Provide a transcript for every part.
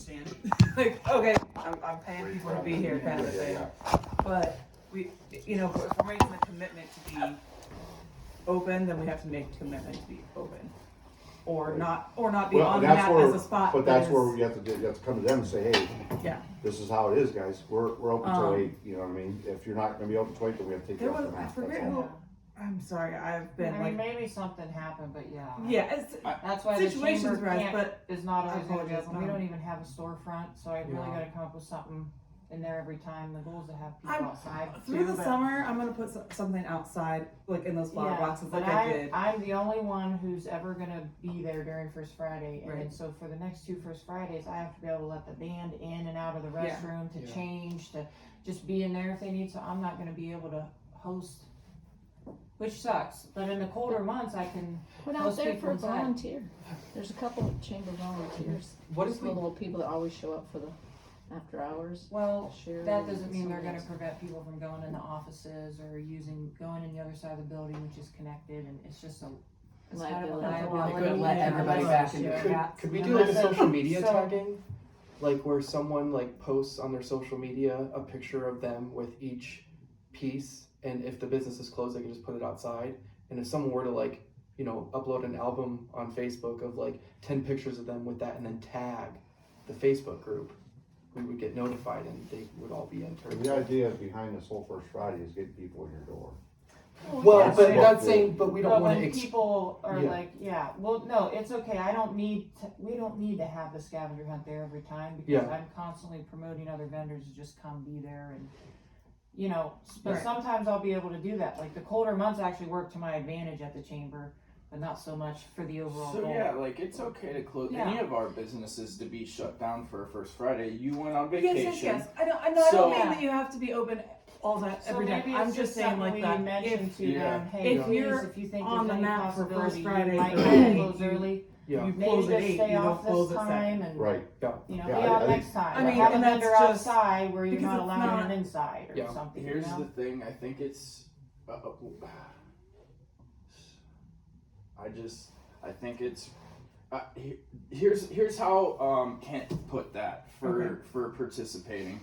understand. Like, okay, I'm paying people to be here kind of thing. But we, if we're making a commitment to be open, then we have to make a commitment to be open. Or not be on the map as a spot. But that's where you have to come to them and say, hey, yeah, this is how it is, guys. We're open till 8, you know what I mean? If you're not gonna be open till 8, then we have to take you off the I map. forget who, I'm sorry, I've been maybe something happened, but yeah. Yeah, it's, That's why the situations chamber rise, is not always gonna be apologize, open. We don't even have a storefront, so I really gotta come up with something in there every time. The goal is to have people outside. Through the summer, I'm gonna put something outside, like in those flower boxes, like I did. I'm the only one who's ever gonna be there during First Friday, and then so for the next 2 First Fridays, I have to be able to let the band in and out of the restroom to change, to just be in there if they need. So I'm not gonna be able to host, which sucks. But in the colder months, I can. Put out there for a volunteer. There's a couple of chamber volunteers. What is the little people that always show up for the after hours? Well, that doesn't mean they're gonna prevent people from going in the offices or going in the other side of the building, which is connected, and it's just a liability. Couldn't let everybody back in the chat. Could we do like a social media tagging? Like where someone like posts on their social media a picture of them with each piece, and if the business is closed, they can just put it outside. And if someone were to like, upload an album on Facebook of like 10 pictures of them with that and then tag the Facebook group, we would get notified and they would all be entered. The idea behind this whole First Friday is getting people in your door. Well, but that's saying, but we don't want to. People are well, no, it's okay. We don't need to have the scavenger hunt there every time because I'm constantly promoting other vendors to just come be there and, but sometimes I'll be able to do that. Like the colder months actually work to my advantage at the chamber, but not so much for the overall goal. So like it's okay to close any of our businesses to be shut down for a First Friday. You went on vacation. Yes. I don't mean that you have to be open all that every day. I'm just saying like that. If you're if you think on the map for First Friday, close early. You Maybe close at just 8, stay you off don't close this at time 7. and Right. be out next time. Have a vendor outside where you're not allowing them inside or something. Here's the thing. I think it's. I think it's. Here's how Kent put that for participating.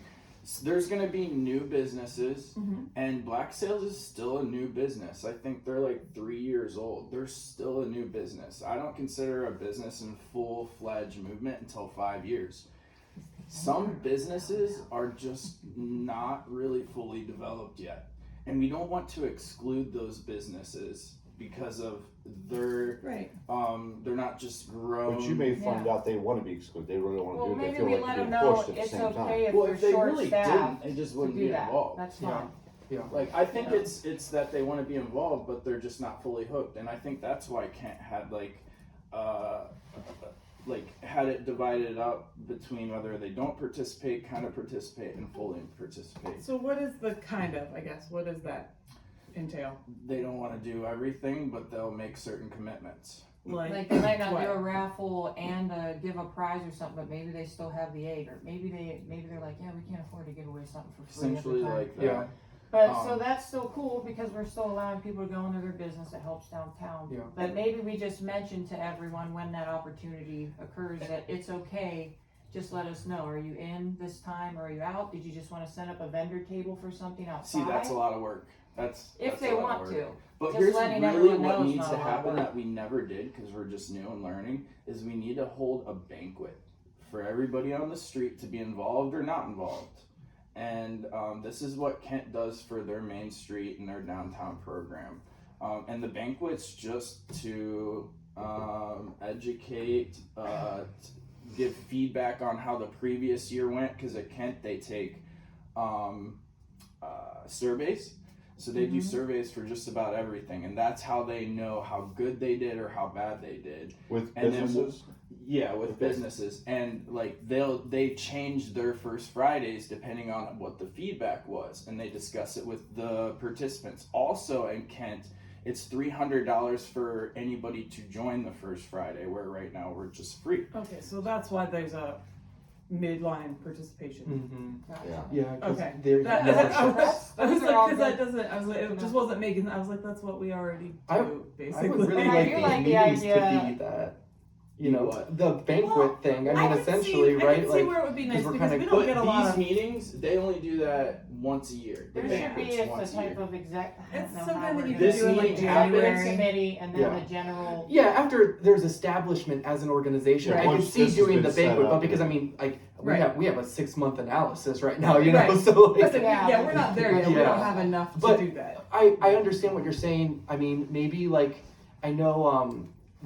There's going to be new businesses, and Black Sales is still a new business. I think they're like 3 years old. They're still a new business. I don't consider a business in full-fledged movement until 5 years. Some businesses are just not really fully developed yet, and we don't want to exclude those businesses because of they're not just grown. But you may find out they want to be excluded. They really want to do it. They feel maybe like let they're them being know pushed at the it's same okay time. if they they're really short-staffed didn't, it just to wouldn't do be that. involved. That's fine. Yeah. Like I think it's that they want to be involved, but they're just not fully hooked, and I think that's why Kent had had it divided up between whether they don't participate, kind of participate, and fully participate. So what is the kind of, I guess, what does that entail? They don't want to do everything, but they'll make certain commitments. Like they might not do a raffle and give a prize or something, but maybe they still have the egg, or maybe they're like, we can't afford to give away something for free. Essentially like that. Yeah. But so that's still cool because we're still allowing people to go into their business that helps downtown. Yeah. But maybe we just mention to everyone when that opportunity occurs that it's okay. Just let us know. Are you in this time? Or are you out? Did you just want to set up a vendor table for something outside? See, that's a lot of work. If they want to. But Just here's letting really everyone what know it's needs not to a lot of happen work. that we never did because we're just new and learning is we need to hold a banquet for everybody on the street to be involved or not involved. And this is what Kent does for their Main Street and their downtown program. And the banquet's just to educate, give feedback on how the previous year went, because at Kent they take surveys. So they do surveys for just about everything, and that's how they know how good they did or how bad they did. With businesses? With businesses. And like they change their First Fridays depending on what the feedback was, and they discuss it with the participants. Also in Kent, it's $300 for anybody to join the First Friday, where right now we're just free. Okay, so that's why there's a midline participation. Yeah. Okay. It just wasn't making. I was like, that's what we already do, basically. I would really I like do these like the meetings idea. to be that. You know, What? the banquet thing. I mean, could essentially, see, right? I could see where it would be nice 'cause we're because kinda- we don't But get a lot these of. meetings, they only do that once a year. The There should be banquets a once a type year. of exec, I It's don't know something how that we're you gonna This can do in like meeting happens- January. committee and then Yeah. the general. Yeah, after there's establishment as an organization, Right. I can Once see this has doing been the set banquet, up but because I and- mean, like Right. we have a 6-month analysis right now, you know, Right. so like, Listen, yeah, we're not there yet. We Yeah. don't have enough to But- do that. I understand what you're saying. I mean, maybe like I know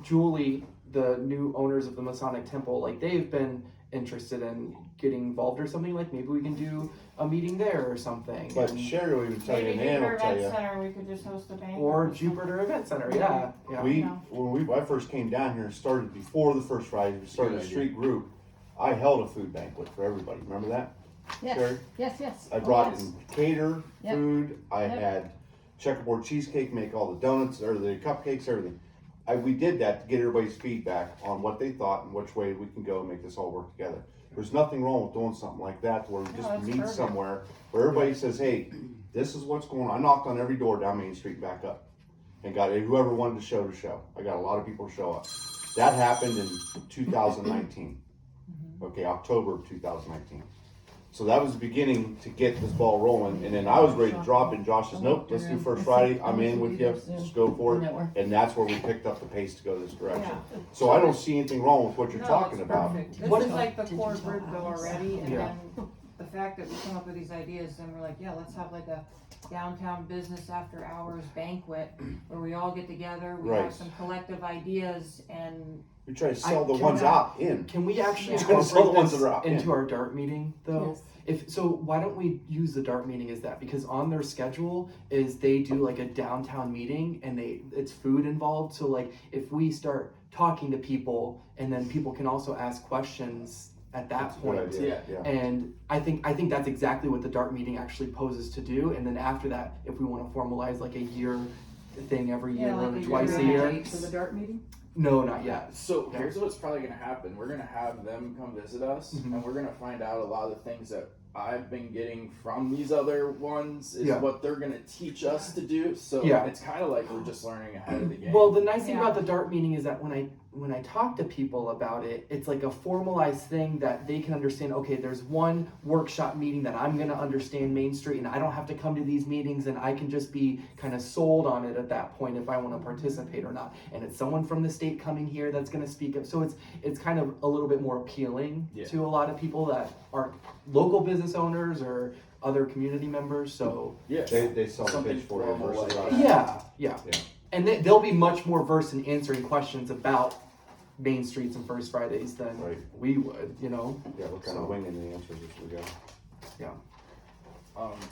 Julie, the new owners of the Masonic Temple, like they've been interested in getting involved or something. Like maybe we can do a meeting there or something. But and- Sherry will even tell you, Maybe and Ann Jupiter will tell Event you. Center, we could just host a banquet. or something. Jupiter Event Center. Yeah, yeah. When I first came down here and started before the first Friday, we started a Good idea. street group. I held a food banquet for everybody. Remember that? Yes, Sherry? yes. I Oh, brought yes. in cater, Yep. food. I Yep. had checkerboard cheesecake, make all the donuts or the cupcakes, everything. We did that to get everybody's feedback on what they thought and which way we can go and make this all work together. There's nothing wrong with doing something like that where we just that's meet perfect. somewhere where everybody says, hey, this is what's going on. I knocked on every door down Main Street and back up and got whoever wanted to show. I got a lot of people to show up. That happened in 2019. Okay, October of 2019. So that was the beginning to get this ball rolling, and then I was ready to drop it, and Josh says, nope, let's do First Friday, I'm in with you, let's go for it, and that's where we picked up the pace to go this direction. Yeah. So I don't see anything wrong with what you're No, talking it's about. perfect. This What is is- like the core group though already, and Yeah. then the fact that we come up with these ideas, and we're like, yeah, let's have like a downtown business after hours banquet where we all get together, we Right. have some collective ideas, and We try to sell the can ones I- out in. Can we actually Yeah. Try to sell the incorporate ones this that are out, into yeah. our DART meeting though? Yes. If so, why don't we use the DART meeting as that? Because on their schedule is they do like a downtown meeting and it's food involved. So like if we start talking to people and then people can also ask questions at that That's a good point. idea, yeah. And I think that's exactly what the DART meeting actually poses to do. And then after that, if we want to formalize like a year thing every year Yeah, like or a twice a year. year. For the DART meeting? No, not yet. So Yeah. here's what's probably gonna happen. We're gonna have them come visit us, Mhm. and we're gonna find out a lot of the things that I've been getting from these other ones is Yeah. what they're gonna teach us to do. So Yeah. it's kind of like we're just learning ahead of the game. Well, the nice thing Yeah. about the DART meeting is that when I talk to people about it, it's like a formalized thing that they can understand, okay, there's one workshop meeting that I'm going to understand Main Street and I don't have to come to these meetings and I can just be kind of sold on it at that point if I want to participate or not. And it's someone from the state coming here that's going to speak up. So it's kind of a little bit more appealing Yeah. to a lot of people that aren't local business owners or other community members. So yeah, They sell the Something pitch for you formal versus like us. that. yeah. Yeah. And they'll be much more versed in answering questions about Main Streets and First Fridays than Right. we would, you know? Yeah, we're kind So- of winging the answers as we go.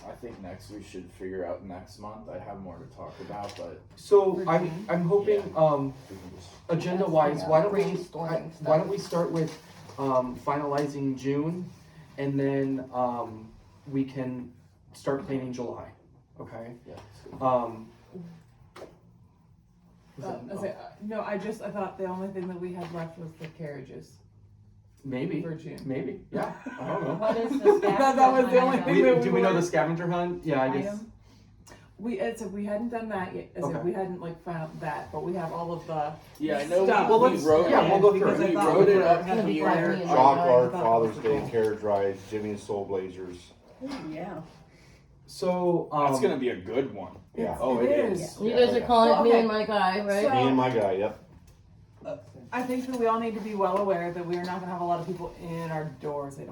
I think next we should figure out next month. I have more to talk about, but So I'm hoping, We can just- agenda wise, why don't Brainstorming why don't we start with, finalizing June and then, we can start planning July, okay? yeah. No, I thought the only thing that we had left was the carriages Maybe, for June. maybe, yeah, I don't know. what is the staff? That was the only thing that Do we know the scavenger hunt? Yeah, I guess. Item. We hadn't done that yet. Okay. We hadn't like found that, but we have all of the Yeah, I know. Stop. Well, we let's- wrote. yeah, we'll go through because it. I We thought wrote we it were up gonna be here. flying in. Jock I Art, thought Father's that Day, was cool. carriage rides, Jimmy and Soul Blazers. Yeah. So, That's gonna be a good one. Yeah. Oh, it is. You guys are calling Well, it me okay. and my guy, right? So- Me and my guy, yep. I think that we all need to be well aware that we are not gonna have a lot of people in our doors. I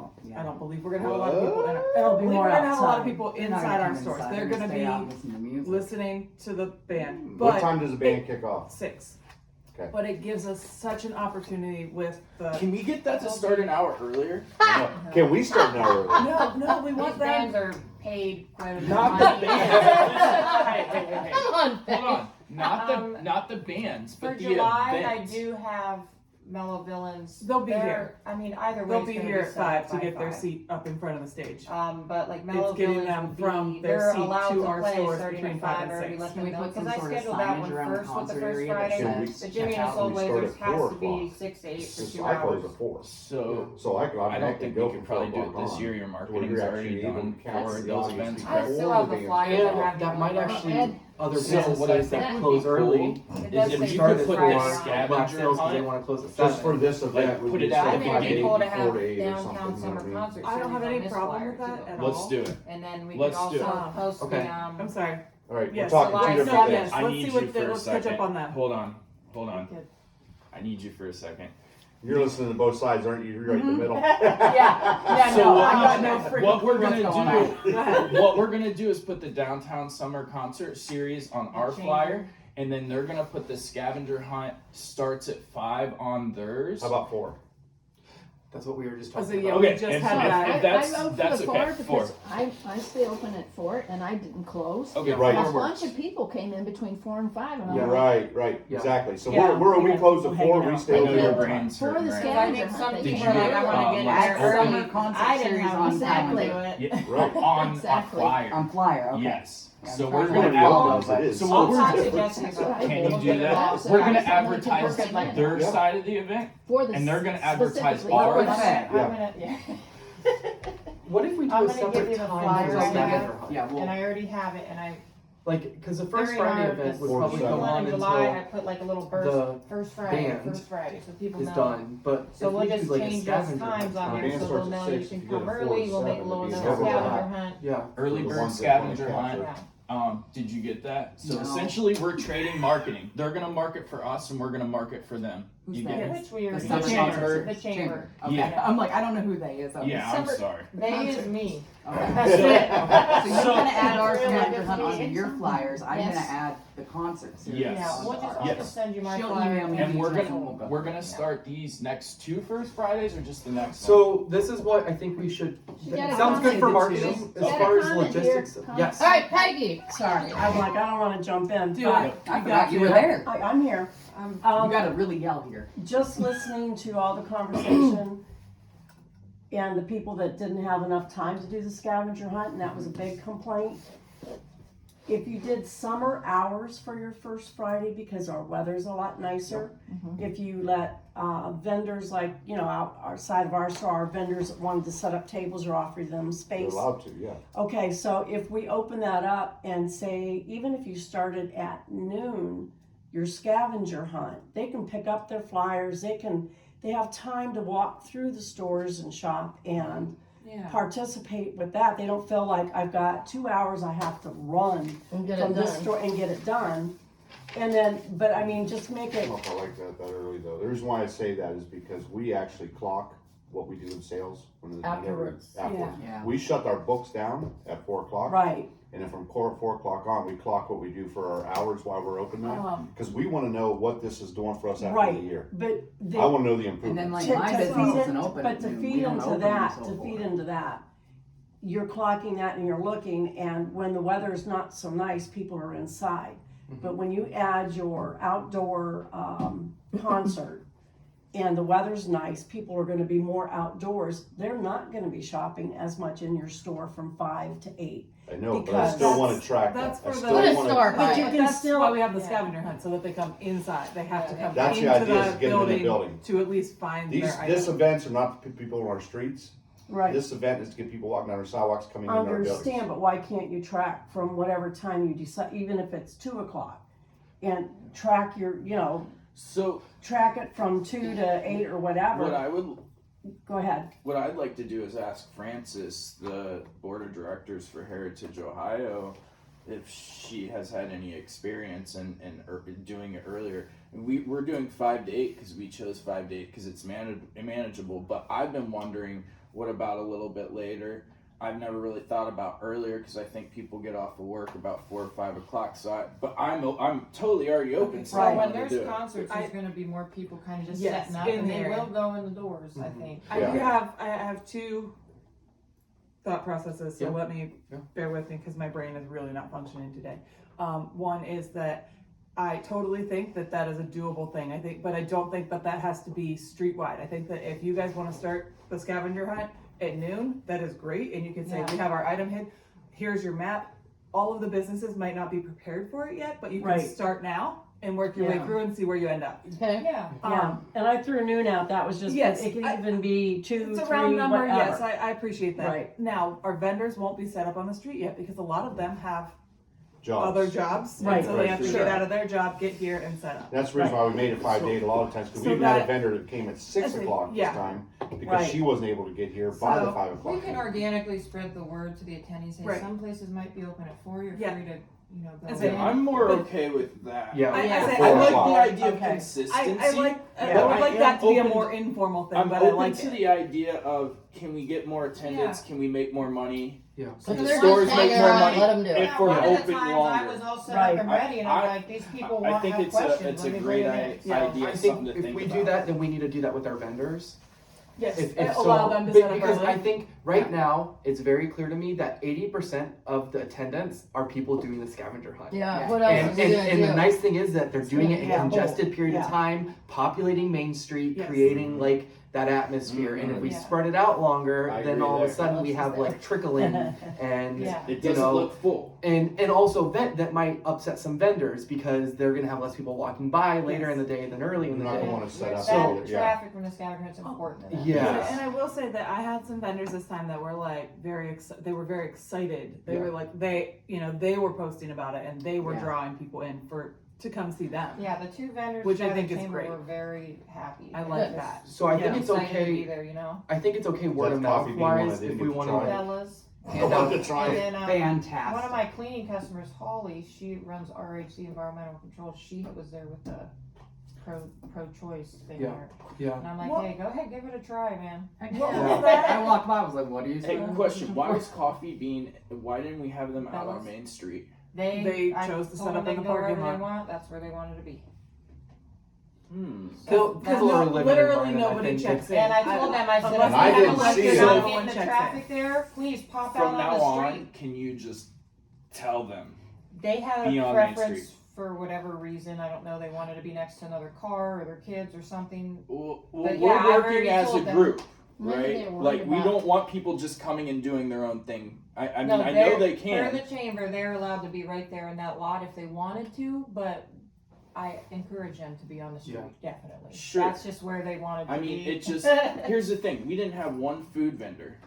don't believe we're gonna have a lot of people in our, I don't believe we're gonna have a lot of people inside our stores. They're gonna be listening to the band. What But time does the band kick off? 6. Okay. But it gives us such an opportunity with the. Can we get that to start an hour earlier? Can we start now early? No, we These want bands them. are paid quite a bit of Not the money. bands. Come on, Hold on. Not the bands, For but the July, events. I do have Mellow Villains. They'll be They're- here. I mean, either way, They'll it's be gonna here at set 5 up to by get their 5. seat up in front of the stage. But like Mellow It's getting Villains them would from be, their they're seat allowed to to our play stores starting between at 5 5. and I already 6. let Can we them know, put some because I sort of scheduled that signage one around the first with the concert first area that Friday. says, The check Jimmy and out Soul we start Blazers at has 4 to be o'clock. 6 to 8 for Because 2 I close hours. at 4. So So I I don't think we could probably do it this year. Your Where marketing's you're already actually able done to catch for the those audience events. before I still have the band flyer starts. that have that might you on. actually- Ed, other So what I businesses that think close would be early It Is does if say you start could at put Friday. this 4, scavenger black sales because they hunt, want to close at Just 7. for this event, put we it do out stuff at I the think like it'd be beginning. cool to 4 have to 8 or downtown something. summer You know what concert I don't series have on any this problem flyer with that too. at all. let's do it. And then we Let's could do it. also post Okay. the, I'm sorry. All right, Yes, we're talking July two different no, things. yes. I Let's need see you what for a let's catch up second. on that. Hold on. Good. I need you for a second. You're listening to both sides, aren't you? You're right in the middle. Yeah, So no, what I got we- no freaking what we're clue what's gonna going do- on. Go ahead. What we're gonna do is put the downtown summer concert series on our Chamber. flyer, and then they're gonna put the scavenger hunt starts at 5 on theirs. How about 4? That's what we were just Oh, so talking yeah, about. we Okay, just and had if- that. if that's- I vote that's for the okay. 4 4. because I stay open at 4 and I didn't close. Okay, Right. A 4 bunch works. of people came in between 4 and 5 and I'm Yeah. like, Right, Yeah. exactly. So Yeah, we yeah, close at people 4, hanging we out. stay I know open your at 5. brain's For the hurting right I scavenger think hunt, some they Did people you are like, get, I wanna get like, there open- early. concert I didn't series have on a second Exactly. to it. Yeah, Right. on Exactly. flyer. On flyer, okay. Yes. Yeah, So I'm we're trying gonna to realize advertise. it is. So I'll what we're talk to doing? Jesse That's about what I it. Can did. you We'll do get it that? all. So We're I gonna just wanted to advertise work it like their Yeah. side of the event, for the and they're gonna advertise specifically I'm for ours. the- gonna, yeah. What if we do I'm a gonna give separate you the time flyer for the I scavenger have. hunt? Yeah, And well, I already have it, and I Like, because the first very Friday hard, event this would Four to probably seven. go one on in July, I until put like a little the burst, first band Friday, so people is know. done. But So if we'll we just do like a change those scavenger times hunt on The there, band so starts they'll at know you 6, can if you go come to 4 early, to we'll make a 7, little it'd note be of overlap. scavenger hunt. Yeah. Early The bird ones that wanna scavenger hunt. capture. Yeah. Did you get that? So No. essentially, we're trading marketing. They're gonna market for us, and we're gonna market for them. Who's You that? get it? Which we are. The The summer chamber. concert. The chamber. Okay. Yeah. I'm like, I don't know who they is. Yeah, I'm sorry. They is me. Okay. That's it. So you're gonna add our Really scavenger good hunt onto meeting. your flyers. I'm Yes. gonna add the concert series. Yes. Yeah, we'll just, I'll Yes. just send you my She'll flyer. email me And we're details gonna we'll go. we're gonna start these next 2 First Fridays, or just the next one? So this is what I think we should. You gotta Sounds good for comment. marketing You as gotta far as comment here. logistics. Comment. Yes. All right, Peggy. Sorry, I'm like, I don't wanna jump in, Do but it. I forgot you were there. I'm here. You gotta really yell here. Just listening to all the conversation and the people that didn't have enough time to do the scavenger hunt, and that was a big complaint. If you did summer hours for your first Friday, because our weather's a lot nicer, if you let vendors like, you know, out our side of our store, our vendors that wanted to set up tables or offer them They're space. allowed to, yeah. Okay, so if we open that up and say, even if you started at noon, your scavenger hunt, they can pick up their flyers, they have time to walk through the stores and shop and Yeah. participate with that. They don't feel like I've got 2 hours I have to run And get from it this done. store and get it done. And then, but I mean, just make I it, don't know if I like that early though. The reason why I say that is because we actually clock what we do in sales when the Afterwards. Afterwards. Yeah. We shut our books down at 4 o'clock. right, And then from 4 o'clock on, we clock what we do for our hours while we're open now. Because we want to know what this is doing for us after the right, year. but the. I want to know the And then improvement. like To- my to business feed isn't in- open But at to noon. We feed don't into open that, until to 4. feed into that, you're clocking that and you're looking, and when the weather's not so nice, people are inside. But when you add your outdoor concert and the weather's nice, people are gonna be more outdoors. They're not gonna be shopping as much in your store from 5 to 8. I know, but I because still want that's- to track that's that. I for still the- Put a wanna- store But by you it. can That's still. why we have the Yeah. scavenger hunt, so that they come inside. They have to come That's the into idea, is the get them in the building building. to at least find their This items. events are not to put people on our streets. Right. This event is to get people walking down our sidewalks, coming in our buildings. Understand, but why can't you track from whatever time you decide, even if it's 2 o'clock? And track your, you know, So track it from 2 to 8 or whatever. Go ahead. what I'd like to do is ask Frances, the board of directors for Heritage Ohio, if she has had any experience in doing it earlier. We're doing 5 to 8 because we chose 5 to 8 because it's manageable. But I've been wondering, what about a little bit later? I've never really thought about earlier because I think people get off of work about 4 or 5 o'clock. But I'm totally already open. So Right. I When want to there's do it. concerts, there's gonna be more people kind of just Yes, setting up, in and the they area. will go in the doors, I think. I Yeah. have 2 thought processes, so Yeah. let me Yeah. bear with me because my brain is really not functioning today. One is that I totally think that that is a doable thing. But I don't think that has to be streetwide. I think that if you guys want to start the scavenger hunt at noon, that is great, and you can say Yeah. we have our item hit. Here's your map. All of the businesses might not be prepared for it yet, but you can Right. start now and work your way Yeah. through and see where you end up. Okay. Yeah. Yeah, and I threw noon out, that was just, Yes, it could I- even be 2, It's 3, a round number, whatever. yes, I appreciate that. Right. Now, our vendors won't be set up on the street yet because a lot of them have jobs. other jobs. and Right, So they right, have to sure. get out of their job, get here and set up. That's the reason why we made it 5 days a lot of times, because So we even had a that- vendor that came at 6 That's it, o'clock this yeah. time, because Right. she wasn't able to get here by the So, 5 o'clock. We can organically spread the word to the attendees, hey, Right. some places might be open at 4, you're Yeah. free to, go That's in. it. I'm more But- okay with that. Yeah. I Yeah. say, Four I like o'clock. the idea of Okay. consistency. I would I like am that to be a open more to- informal thing, I'm but I open like to it. the idea of, can we get more attendance? Can we make more money? Yeah. Can If the they're stores just make hanging more around, money let 'em do it. if Yeah, we're one of the open times longer? I was all set Right. up and ready, and I'm I- like, these people I want think have it's questions. a let me great bring 'em in. Yeah. idea, I think something to if think we about. do that, then we need to do that with our vendors. Yes, If allow so, them to be- set up because early. I think right now it's very clear to me that 80% of the attendance are people doing the scavenger hunt. Yeah, what else And, is he and, gonna and do? the nice thing is that they're doing it in Yeah. congested period Yeah. of time, populating Main Street, Yes. creating like that atmosphere. And if we Yeah. spread it out longer, I then agree all of a there. sudden we What else have is like trickling and Yeah. It you doesn't know, look full. and also that might upset some vendors because they're gonna have less people walking by later in the day than early in You're the not day. gonna want to set up So- either, That yeah. traffic from the scavenger hunt's important. to them. Yeah. And I will say that I had some vendors this time that were like they were very excited. They Yeah. were like they were posting about it and they were Yeah. drawing people in to come see them. Yeah, the two vendors Which I by think the is chamber great. were very happy. I They like were that. So I think Yeah. it's excited to be okay. there, you know. I think it's okay word That's of mouth coffee bean one I wise didn't if we get to want try. to. Bella's. I want to try And it. then, Fantastic. one of my cleaning customers, Holly, she runs RHC Environmental Control. She was there with the pro-choice thing Yeah. there. Yeah. And I'm like, What- hey, go ahead, give it a try, man. What Yeah. was that? I walked by, I was like, what are you Hey, saying? question: why was Coffee Bean? Why didn't we have them out on Bellas? Main Street? They I chose to told set up them in the they can go parking wherever lot. They want. That's where they wanted to be. People That's- are living literally in environment, nobody I think checks in. And I told them, I said, unless if And I you didn't have a see you're it. not No getting one the checks traffic there, please pop From out now on the on, street. can you just tell them? They had Be a on Main preference Street. for whatever reason. I don't know. They wanted to be next to another car or their kids or something. Well, But we're yeah, I've working already as a told them. group, Maybe right? they were Like worried we about- don't want people just coming and doing their own thing. I mean, No, I know they're- they They're can. the chamber. They're allowed to be right there in that lot if they wanted to, but I encourage them to be on the street, definitely. Sure. That's just where they wanted to I mean, be. it just here's the thing: we didn't have one food vendor.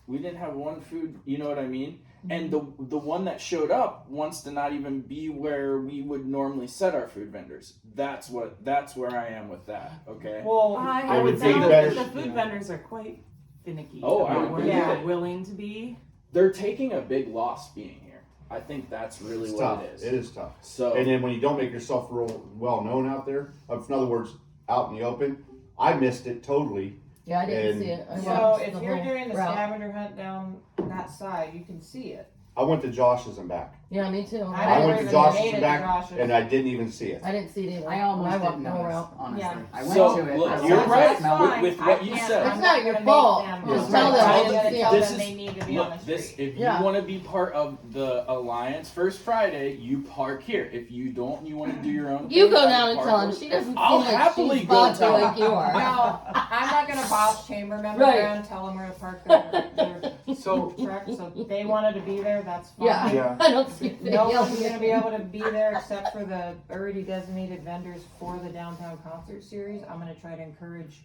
We didn't have one food. You know what I mean? And the one that showed up wants to not even be where we would normally set our food vendors. That's where I am with that. Okay. Well, I It would would say be that better- the food Yeah. vendors are quite finicky Oh, I about where agree. they're Yeah. willing to be. They're taking a big loss being here. I think that's really It's what tough. it is. It is tough. So And then when you don't make yourself real well known out there, in other words, out in the open, I missed it totally. Yeah, I didn't And- see it. I so watched if the you're whole doing the route. scavenger hunt down that side, you can see it. I went to Josh's and back. Yeah, me too. I I never went to even Josh's made it and to back, Josh's. and I didn't even see it. I didn't see it either. I almost walked didn't the whole notice, route. honestly. Yeah. I went So, to it. look, I you're saw the right smell. with what you said. It's not your fault. Just tell them I I didn't gotta see tell it. them they need to be on the Look, street. this if Yeah. you want to be part of the Alliance First Friday, you park here. If you don't, you want to do your own. You thing, go you down and park tell him. over- She doesn't I'll seem like happily she's go bossy down. like you are. No, I'm not gonna boss chamber members Right. around, tell them where to park their So truck. So they wanted to be there, that's fine. Yeah. Yeah. I don't see it. No one's gonna be able to be there except for the already designated vendors for the downtown concert series. I'm gonna try to encourage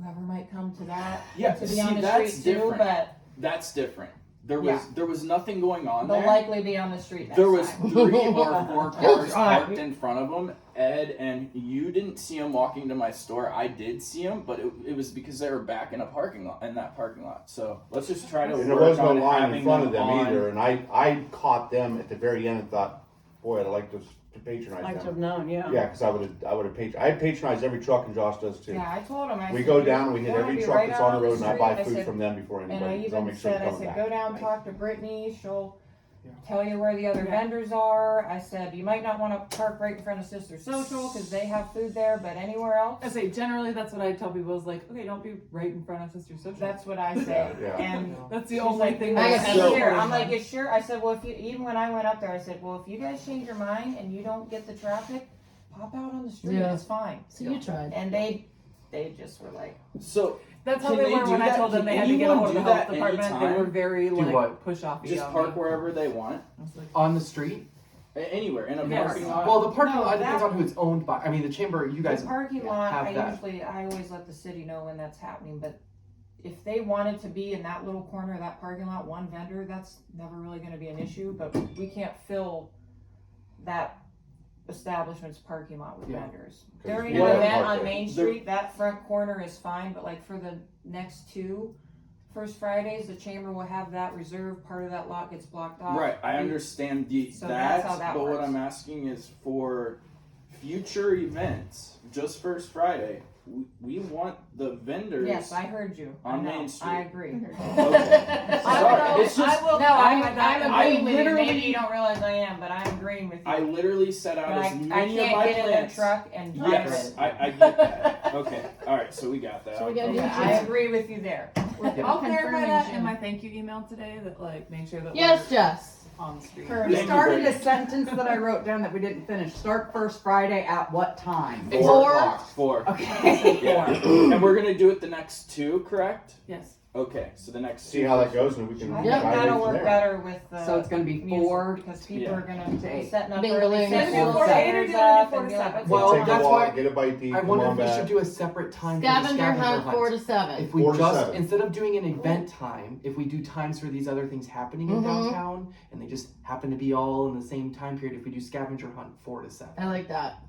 whoever might come to that Yeah, to be see, on the that's street too, different. but That's different. There was Yeah. there was nothing going on they'll there. likely be on the street next There was time. 3 or 4 cars Right. parked in front of them. Ed and you didn't see him walking to my store. I did see him, but it was because they were back in a parking lot in that parking lot. So let's just try to. And there work was no on line in having front of them on- either, and I caught them at the very end and thought, boy, I'd like to patronize Like to them. have known, yeah. Yeah, because I would have I patronize every truck, and Josh does too. Yeah, I told him, I We said, go "You down, we hit wanna every be truck right that's out on the road, and I street?" buy food said, from them before And anybody. I I'll even make sure said, they I come said, back. go down, Right. talk to Brittany, she'll Yeah. tell you where the other Yeah. vendors are. I said, you might not wanna park right in front of Sister Social, cause they have food there, but anywhere else, I say generally that's what I tell people is like, okay, don't be right in front of Sister Social. that's what I say. Yeah, yeah. And That's the she's only like, thing I that said, So- sure. I'm like, you sure? I said, well, if you, even when I went up there, I said, well, if you guys change your mind and you don't get the traffic, pop out on the street, Yeah. it's fine. So you tried. And they just were like, So That's how Can they they were do when I that? told them Can they had to get a anyone hold of the do health that department. They anytime? were very Do like what? push off. just park wherever they want, on the street. anywhere in a Yes. parking lot. Well, the parking No, lot depends that- on who it's owned by. I mean, the chamber. You guys the parking lot, have I that. always let the city know when that's happening, but if they wanted to be in that little corner of that parking lot, one vendor, that's never really gonna be an issue, but we can't fill that establishment's parking lot with Yeah. vendors. 'Cause During you an gotta event park on there. Main Street, that front corner is fine, but like for the next two First Fridays, the chamber will have that reserved, part of that lot gets blocked off. Right, I understand So that's how that, that but what works. I'm asking is for future events, just First Friday, we want the vendors. Yes, I heard you. I On know. Main Street. I agree. Okay. Sorry, it's just, No, I'm I agreeing with you. literally- Maybe you don't realize I am, but I'm agreeing with you. I literally set But out I, as I many of can't my get in their plans. truck and drive Yes, it. I get that. Okay, alright, so we got that. So we gotta Okay, do I agree with you there. I'll clarify that in Confirmation. my thank you email today, that like, make sure that Yes, we're Jess. on the street. We Thank you, started a Brady. sentence that I wrote down that we didn't finish. Start first Friday at what time? 4 o'clock. 4. Okay. Yeah. And we're gonna do it the next 2, correct? Yes. Okay, so the next See 2. how that goes, and we can. I Yeah. think try that'll from work there. better with the So it's gonna be music, 4 because people Yeah. are gonna to be 8. setting up Mingling. early, Is it setting before the 8 or chairs do it up, before and be like, 7? "What's Well, going Take that's a on?" why walk, get a bite to eat, I come wonder on if we back. should do a separate time for the Scavenger scavenger hunt hunt. 4 to 7. If we 4 to just 7. instead of doing an event time, if we do times for these other things happening in Mhm. downtown, and they just happen to be all in the same time period, if we do scavenger hunt 4 to 7. I like that.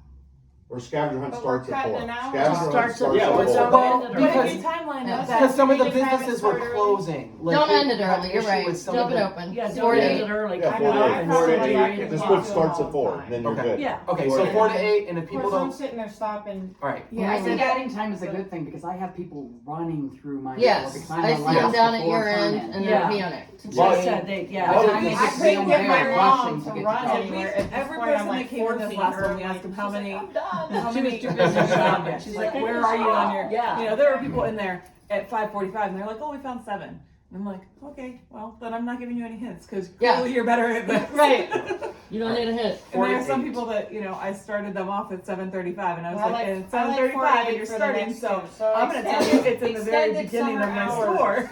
Or scavenger hunt But we're starts at cutting 4. an hour Scavenger off. hunt Starts at starts Yeah, at let's 4. Well, But because if you timeline Yeah. us, because some of the Just have it businesses were start early. closing. Like, Don't we end it had early, you're issue right. with some Dump of it the- open. Yeah, 4 don't to end 8. it early. Yeah, I 4 know, I to 8. probably 4 to like 8. it This all book too starts all at the 4. time. Then you're Okay. good. Yeah. Okay, 4 so to 4 8. to 8, and if Of people course, I'm don't, sitting there stopping. all right. Yeah, I Yeah. think adding time is a good thing because I have people running through my door Yes, because I'm I the see them last down at before your end turn-in. and Yeah. then me on it. Just said they, yeah. Well, I mean, I it's couldn't down get my there mom rushing to to get run to anywhere. At this every point, I'm person like that came to 4 this feet last one, we early. asked them how She's many- like, I'm done. how She many was too busy you found shopping. it? She's like, where are you on your, Yeah. you know, there were people in there at 5:45 and they're like, oh, we found 7. And I'm like, okay, well, then I'm not giving you any hints because Yeah. clearly you're better at this. Right. You don't need a hit. And there are some 4 to 8. people that, you know, I started them off at 7:35 and I was I like, and it's I like 7:35 and 48 you're for the starting, next so two. So I'm gonna tell you it's in the very extended beginning of summer my hours. store.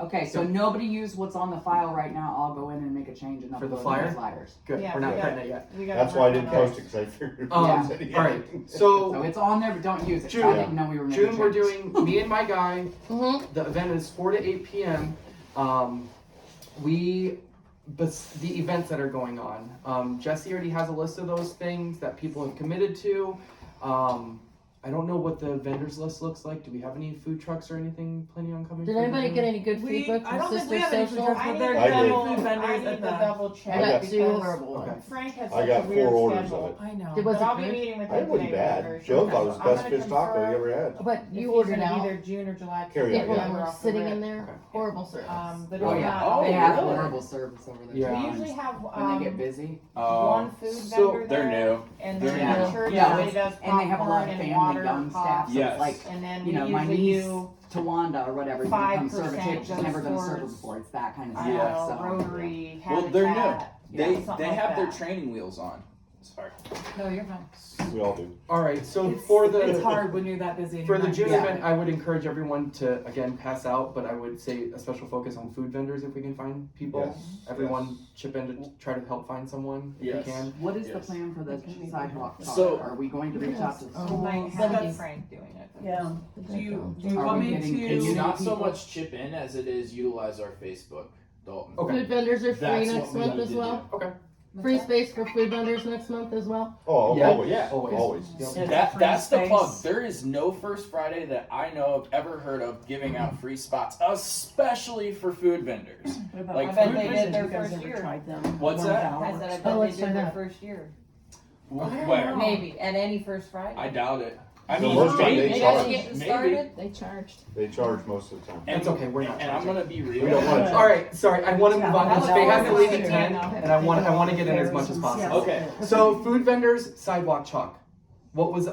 Okay, so nobody use what's on the file right now. I'll go in and make a change and For the upload flyer? the flyers. Good, Yeah, we're not we cutting got- it yet. We gotta That's why I work didn't on that. post it, because I figured. All right, So so it's on there, but don't use it. June. I didn't know we were making June we're changes. doing me and my guy. Mm-hmm. The event is 4 to 8 p.m. The events that are going on. Jesse already has a list of those things that people have committed to. I don't know what the vendors list looks like. Do we have any food trucks or anything planning on coming? Did for the anybody June? get any good feedback I from don't think we Sister have any food Social? trucks, I but need there to I are did. double, food vendors I at need to the. double check. I got 2 because horrible Okay. ones. Frank has I such got a weird 4 orders schedule. of it. I know. Was But it I'll be good? meeting with It him wasn't today. bad. very Joe short. thought it was the I'm best gonna fish taco he confirm ever had. But if you he's ordered gonna be out. there June or July. Carry out, People yeah. that were Off the sitting rip. in there. Okay. Horrible service. But Oh it's yeah, not- they Oh, have really? horrible service over there. Yeah. We usually have When they get busy. one food So- vendor They're there, new. and They're then new. the church Yeah, usually does and they have a lot popcorn of and family, water young pop. staff, so Yes. it's like, And then you know, we my usually niece, do, Tawanda or whatever, who 5% becomes serve a chick, she's goes never been a server towards, before, it's that kind of I don't stuff, know, so. Rotary, Well, they're new. Habitat. They something they like have their that. training wheels on. Sorry. No, you're fine. We all do. All right, so It's- for it's the hard when you're that busy. and for you're the not June using Yeah. event, I would encourage everyone to again pass out, but I would say a special focus on food vendors if we can find people. Yes. Everyone chip in to try to help find someone if Yes. we can. Mm-hmm. What is the Yes. plan for the sidewalk talk? So- Are we going to reach out to the Oh, We schools? might That'd have be- Frank doing it. Yeah. Do you Are want we me getting to? It's community not so people? much chip in as it is utilize our Facebook, Dalton. Okay. Food vendors are free That's next what we month need as to well. Okay. Free space for food vendors next month as well. Oh, Yeah. always. Yeah. Always. Yep. That's the Free plug. space. There is no First Friday that I know of ever heard of giving out free spots, especially for food vendors. What about Like I bet food they vendors. did their You guys first ever year. tried them? What's 1 that? hour? I said, I Oh, bet they let's did find their out. first year. Where? Maybe, at any First Friday. I doubt it. I The mean, most time maybe, they Just charge. getting maybe. started. They charged. They charge most of the time. And It's okay, we're not And I'm charging. gonna be real. We don't want to All right, sorry. I want to move on because Faye has to leave at Yeah. 10, and I want to get in as much as possible. Okay. So food vendors, sidewalk chalk. What was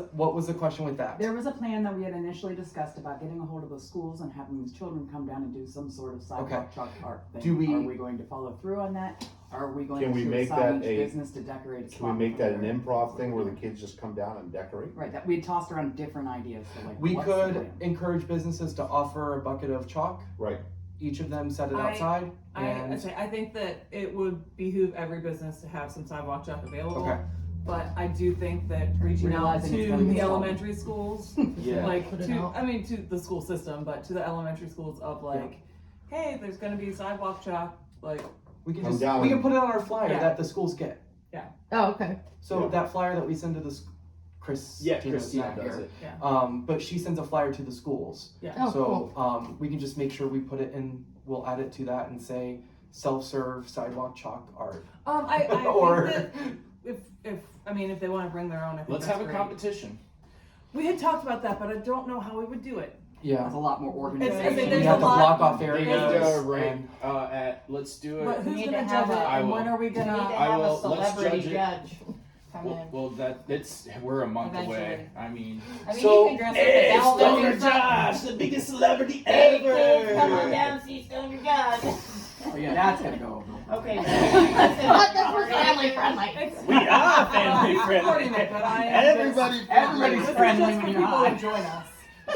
the question with that? There was a plan that we had initially discussed about getting a hold of the schools and having the children come down and do some sort of sidewalk chalk art thing. Do we- Are we going to follow through on that? Are we going Can we to make assign that each a- business to decorate a Can we spot make for that an their- improv thing where the kids just come down and decorate? Right, that we tossed around different ideas, so like. We what's the could plan? encourage businesses to offer a bucket of chalk. Right. Each of them set it I- outside. I and think that it would behoove every business to have some sidewalk chalk available. Okay. but I do think that reaching out Realizing it's to gonna be the solid. elementary schools, Yeah. like Put it to, out. I mean, to the school system, but to the elementary schools of like, hey, there's gonna be sidewalk chalk, like, We can Come just down we can and- put it on our flyer Yeah. that the schools get. Oh, okay. So Yeah. that flyer that we send to the Christina's Yeah, Christina not does here. it. But she sends a flyer to the schools. yeah. Oh, So cool. we can just make sure we put it in. We'll add it to that and say self-serve sidewalk chalk art. I Or- think that if they wanna bring their own, I think Let's that's have a great. competition. We had talked about that, but I don't know how we would do it. Yeah. That's a lot more organized. It's- We there's have a to lot- block off They areas. need to rate and- let's do But it. who's need gonna to judge have it, a- I and will. when are we We need to gonna? I have a will- let's celebrity judge it. judge come in. Well, we're a month away. Eventually. I mean, I mean, So- you can dress like a devil or something. the biggest celebrity Hey, kids, come on down, see Stoner Judge. Oh yeah, that's gonna go over. Okay. But this was family friendly. It's- We are family I'm friendly. supporting it, but I am Everybody- everybody's just, friendly this is when just for you're people high. to join us.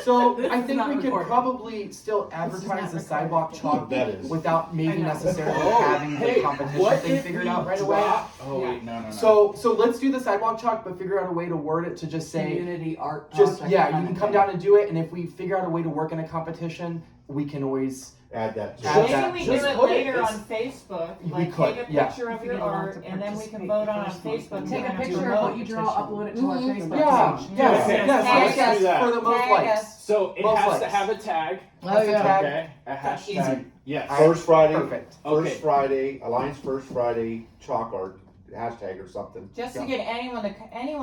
So This I is think not we could recorded. probably still is advertise not the recorded. sidewalk chalk That is. without I maybe know. necessarily Oh, having the competition thing figured out right away. Oh wait, no. So let's do the sidewalk chalk, but figure out a way to word it to just say, Community art. just project yeah, kind you can of come thing. down and do it, and if we figure out a way to work in a competition, we can always. Add that to Add it. that. Maybe we Just do it put it. later It's- on Facebook, We like could, take a yeah. picture of If your you're allowed art, to and then we can participate vote the on a first month, Facebook. then Take you a have to picture of promote what you draw, upload it to our Mhm. Facebook Yeah, page. yes, Okay. yes, Tag yes, us. Do that. for the most Tag likes. us. So it Most has to likes. have a tag. Oh, yeah. Tag. Okay, a hashtag. Easy. Yes. First Friday, Perfect. Okay. First Friday, Alliance First Friday chalk art hashtag or something. Just to Yep. get anyone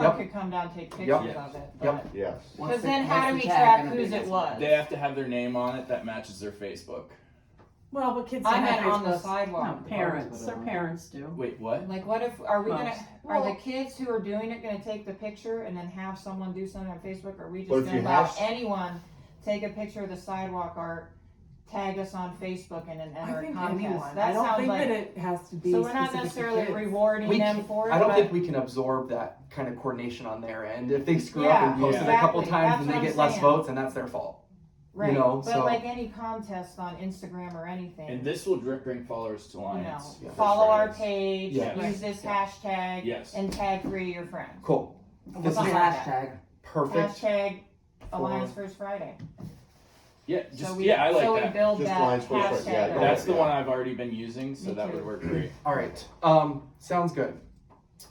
Yep. could come down and take pictures Yep. of it. Yep. Yes. Because then how do we What's the tag track gonna be? whose it was? They have to have their name on it that matches their Facebook. Well, but kids I don't have meant on the Facebook. No, sidewalk. Parents, their parents do. Wait, what? Like, what if, are we gonna, Most. are the kids who are doing it gonna take the picture and then have someone do something on Facebook? Or are we But just if gonna you allow have- anyone take a picture of the sidewalk art, tag us on Facebook and then I enter a think contest? anyone. I That don't sounds think like, that it has to be so we're not specific to necessarily kids. rewarding We them can- for it, I don't but- think we can absorb that kind of coordination on their end. If they screw up Yeah, and post it a exactly. couple times That's and what they I'm get less saying. votes, and that's their fault. Right, know, but so- like any contest on Instagram or anything, And this will bring followers to you know, Lions. Yeah. follow our Fridays. page, Yeah. use this hashtag, Yes. and tag 3 of your friends. Cool. What's This the is Something like hashtag? perfect. Hashtag Alliance First Friday. Yeah, So just we, I like so that. we build Just that Lions First Friday, hashtag. yeah, up. That's the Yeah. one I've already been using, so Me that too. would work great. All right. Sounds good.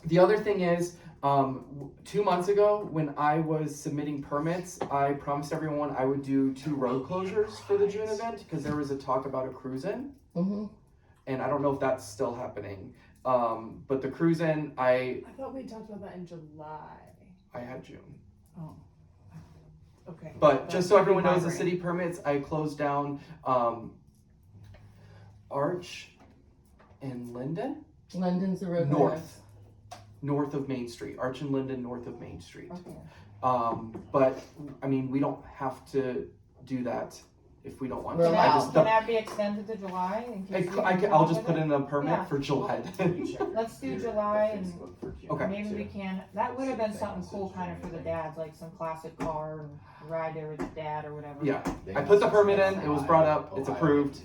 The other thing is, 2 months ago when I was submitting permits, I promised everyone I would do 2 road closures for the June event because there was a talk about a cruise-in, Mm-hmm. and I don't know if that's still happening. But the cruise-in, I I thought we talked about that in July. had June. Okay. But just so That's everyone knows, the my brain. city permits, I closed down Arch and Linden London's the road. north of Main Street. Arch and Linden north of Main Street. Okay. But I mean, we don't have to do that if we don't want to. Well, I wow. just Can that be extended to July? In case you can I'll come just with put in a permit Yeah. for July. Let's do July and Okay. maybe we can, that would have been something cool kind of for the dads, like some classic car and ride there with the dad or whatever. Yeah, I put the permit in. It was brought up. It's approved.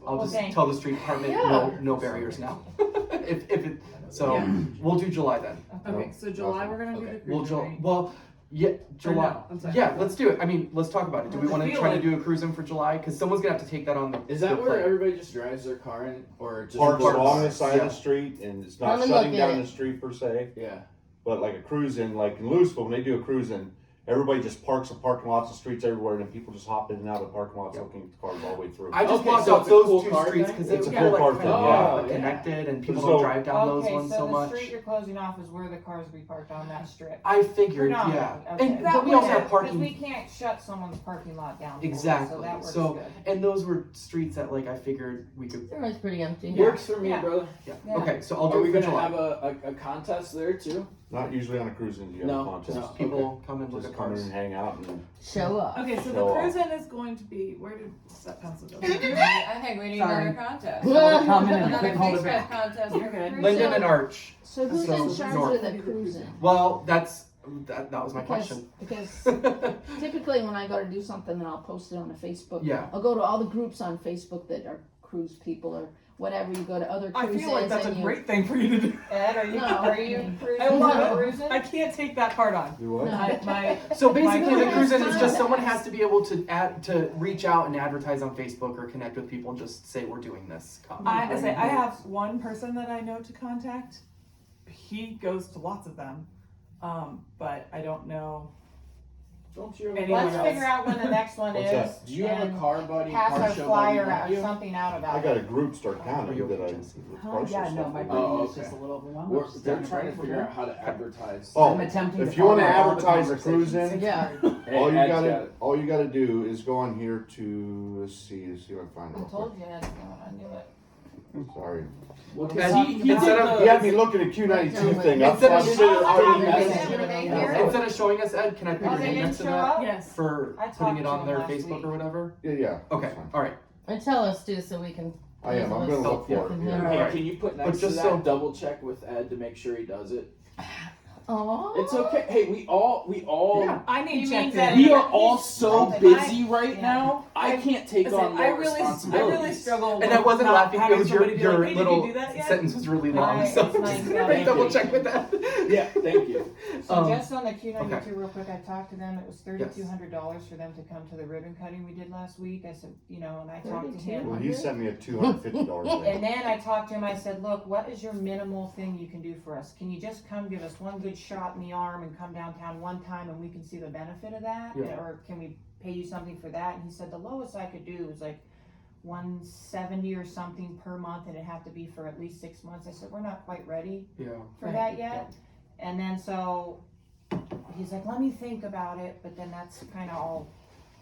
I'll just Okay. tell the street department no barriers now. if it so, we'll do July then. Okay, so July we're gonna do the We'll cruiser, right? July. no, I'm sorry. Yeah, let's do it. I mean, let's talk about it. Do we I want to feel try to like- do a cruising for July? Because someone's gonna have to take that on the. Is that the where plate. everybody just drives their car in, or just Parks Parks. along the side Yeah. of the street and it's not Come and shutting look at down it. the street per se. Yeah. But like a cruise-in, like in Louisville, when they do a cruise-in, everybody just parks in parking lots and streets everywhere, and then people just hop in and out of parking lots looking at the cars all the way through. I just Okay, blocked so out it's a those cool 2 car streets thing? because It's a they're cool like car kind thing, of yeah. connected, and people So- don't drive down those Okay, ones so so the much. street you're closing off is where the cars will be parked on that strip. I figured, yeah. Predominantly, okay. And but we also have Because we parking. can't shut someone's parking lot down. for it, Exactly. So that works So- good. And those were streets that like I figured we could. They're always pretty empty. Works for me, Yeah. brother. Yeah. Yeah. Okay, so I'll Are do we it for gonna July. have a contest there too? Not usually on a cruise-in, you have No, a contest. no. People come and look Just at come in cars. and hang out and Show up. Okay, so Show the off. cruise-in is going to be, where did that pencil go? I think we need Sorry. another contest. Come in and Another couldn't hold it Facebook back. contest. You're good. Linden and Arch. So who's So, in charge north. of the cruising? Well, that was my Because, question. because typically when I go to do something, then I'll post it on the Facebook. Yeah. I'll go to all the groups on Facebook that are cruise people, whatever, you go to other I cruises feel like that's a and you. great thing for you to do. Ed, are you cruising? I love it. Cruising? I can't take that part on. Do what? My So basically, the My cruising cruise is just is someone fun. has to be able to reach out and advertise on Facebook or connect with people and just say we're doing this. Come. I have one person that I know to contact. He goes to lots of them, but I don't know. Don't you? Anyone Let's else? figure out when the next one What's is. that? Do you have a and car buddy? Pass car our show flyer buddy out, with you? something out about I it. got a group Stark Are County you that I okay, Jesse? Yeah, no, my Oh, brain is okay. just a little overwhelmed. We're, I'm just they're trying trying to to figure out how to advertise. Oh, I'm attempting if to you want to follow all the advertise a conversations. cruising, Yeah. Hey, all you Ed's gotta got it. all you gotta do is go on here to let's see if I can find it. I real told you, Ed, I knew it. quick. Sorry. Well, And he instead did of- He had me looking at Q92 thing. Instead of- Here? Instead of showing us, Ed, can I put Oh, your they name didn't next to show that up? Yes. for I putting talked it to on him their last Facebook week. or whatever? Yeah. Okay, that's fine. all right. And tell us too, so we can. I am. I'm gonna look for it. Yeah. Yeah. Hey, Alright. can you put But next to just that so- double check with Ed to make sure he does it? Oh. It's okay. Hey, we all Yeah. I need You checked mean that- in. we are all so I- busy right yeah. now. I can't take Listen, on more I really responsibilities. struggle. And I with wasn't not laughing. It having was somebody be your like, hey, did little you do that yet? sentence was really long, Right, so it's nice, I yeah. double check with that. Yeah, thank you. So just on the Q92 okay. real quick, I talked to them, it was $3,200 for them to come to the ribbon cutting we did last week. I said, and I talked to him. Well, he sent me a $250 And bill. then I talked to him, I said, look, what is your minimal thing you can do for us? Can you just come give us one good shot in the arm and come downtown one time and we can see the benefit of that? Yeah. Or can we pay you something for that? And he said, the lowest I could do was like $170 or something per month, and it'd have to be for at least 6 months. I said, we're not quite ready Yeah. for that yet. And then so he's like, let me think about it, but then that's kind of all.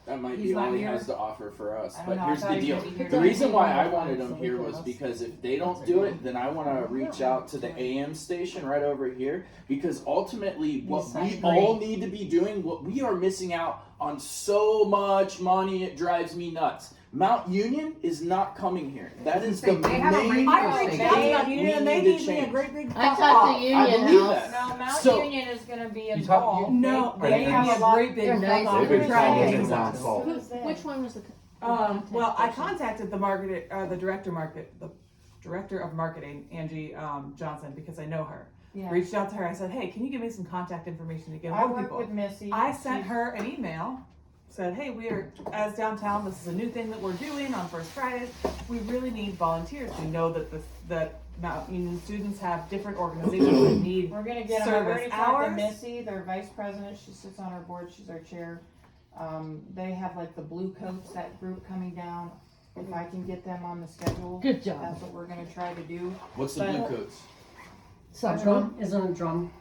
That might He's be not all he here. has to offer for us. I don't But know, I here's thought the he was deal. gonna be here The today. reason why I So wanted him we here can was let's- because if they don't do it, then I want to reach out to the AM station right over here, because ultimately what Yes, I we agree. all need to be doing, what we are missing out on so much money, it drives me nuts. Mount Union is not coming here. That is the They have a main radio I thing reached They- out to we Mount Union and they need to gave me a change. great big I fuck talked off. to I Union believe House. that. No, Mount So- Union is gonna be You talk- involved. No, They- they gave me a great big They're fuck nice. off. They've They're been trying to calling get me us down out. salt. Which one was the? Well, I contacted the director of marketing, Angie Johnson, because I know her. Yeah. Reached out to her. I said, hey, can you give me some contact information to get I hold of work people? with Missy. I sent her an email, said, hey, we are, as downtown, this is a new thing that we're doing on First Fridays. We really need volunteers. We know that Mount Union students have different organizations that need We're gonna get them. I've service already talked to hours. Missy, their vice president. She sits on our board. She's our chair. They have like the blue coats, that group coming down. If I can get them on the schedule, Good job. that's what we're gonna try to do. What's the But- blue coats? Drum, isn't a drum.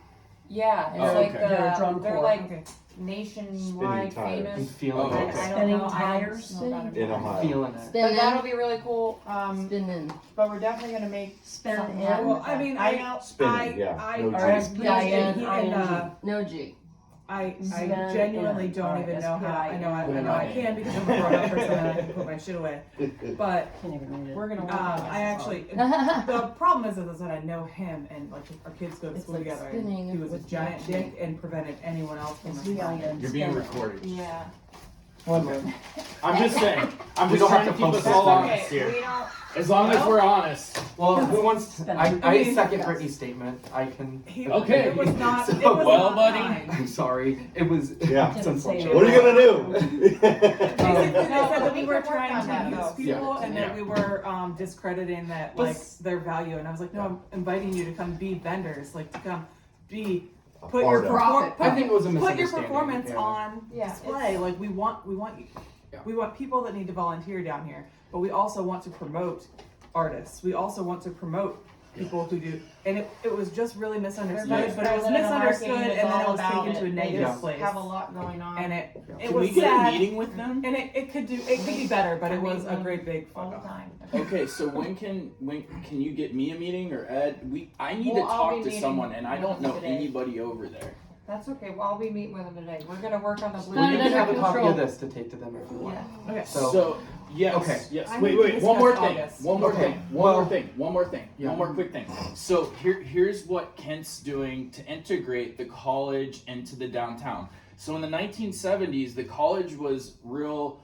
Yeah, it's Oh, like okay. They're a drum they're corps. like Okay. nationwide Spinning tires. I'm famous. feeling Oh, it. okay. I don't Spinning know, tires. I don't know about In it. Ohio. Feeling it. But Spinning. that'll be really cool. Spinning. But we're definitely gonna make Spin something in. happen Well, with I that. mean, I know. Spinning, yeah. No I G. S-P-I-N-I-N-G. No G. I Spin genuinely in. don't Alright, even know how. I know I SPIN. can because I'm a grown up person and I can put my shit away. But Can't even read it. We're gonna work on that. I actually the problem is that I know him and like our kids go to It's school like together. spinning And he was a with giant dick and prevented anyone else from S-P-I-N. You're being Spin. recorded. Yeah. One more. I'm just saying. I'm We just don't have trying to to keep post us this all down. honest Okay, here. we don't. As long as we're honest. Well, who wants? Spin. I mean, second yes. Brittany's statement. I can. Okay. It was not. So, It was well, not buddy. mine. I'm sorry. It was. Yeah. It's Didn't say unfortunate. What are you gonna do? Basically, they said that we we were can work trying on that, to use though. people and that Yeah. we were discrediting that like Just- their value. And I was like, no, I'm inviting you to come be vendors, like to come be A put part your of it. I think it was a put your misunderstanding. performance Yeah. on Yeah, display. Like we want Yeah. we want people that need to volunteer down here, but we also want to promote artists. We also want to promote people who do, and it was just really misunderstood. Their vice But it was president of misunderstood, marketing and is then it all was about taken to a They negative just place. have a lot going on. And it Can was we get sad, a meeting with them? and it could be better, but it was a great big all fuck the off. time. Okay, so when can you get me a meeting or Ed? I need Well, to I'll talk be to meeting someone and I with don't them know today. anybody over there. That's okay. Well, I'll be meeting with them today. We're gonna work on the blue. Got You it can have a under copy control. of this to take to them if you want. Yeah. Okay. So- Yes. Okay. Yes. I Wait, need to wait. One more discuss thing. August. One more Okay. thing. One Well- more thing. One more thing. Yeah. One more quick thing. So here's what Kent's doing to integrate the college into the downtown. So in the 1970s, the college was real,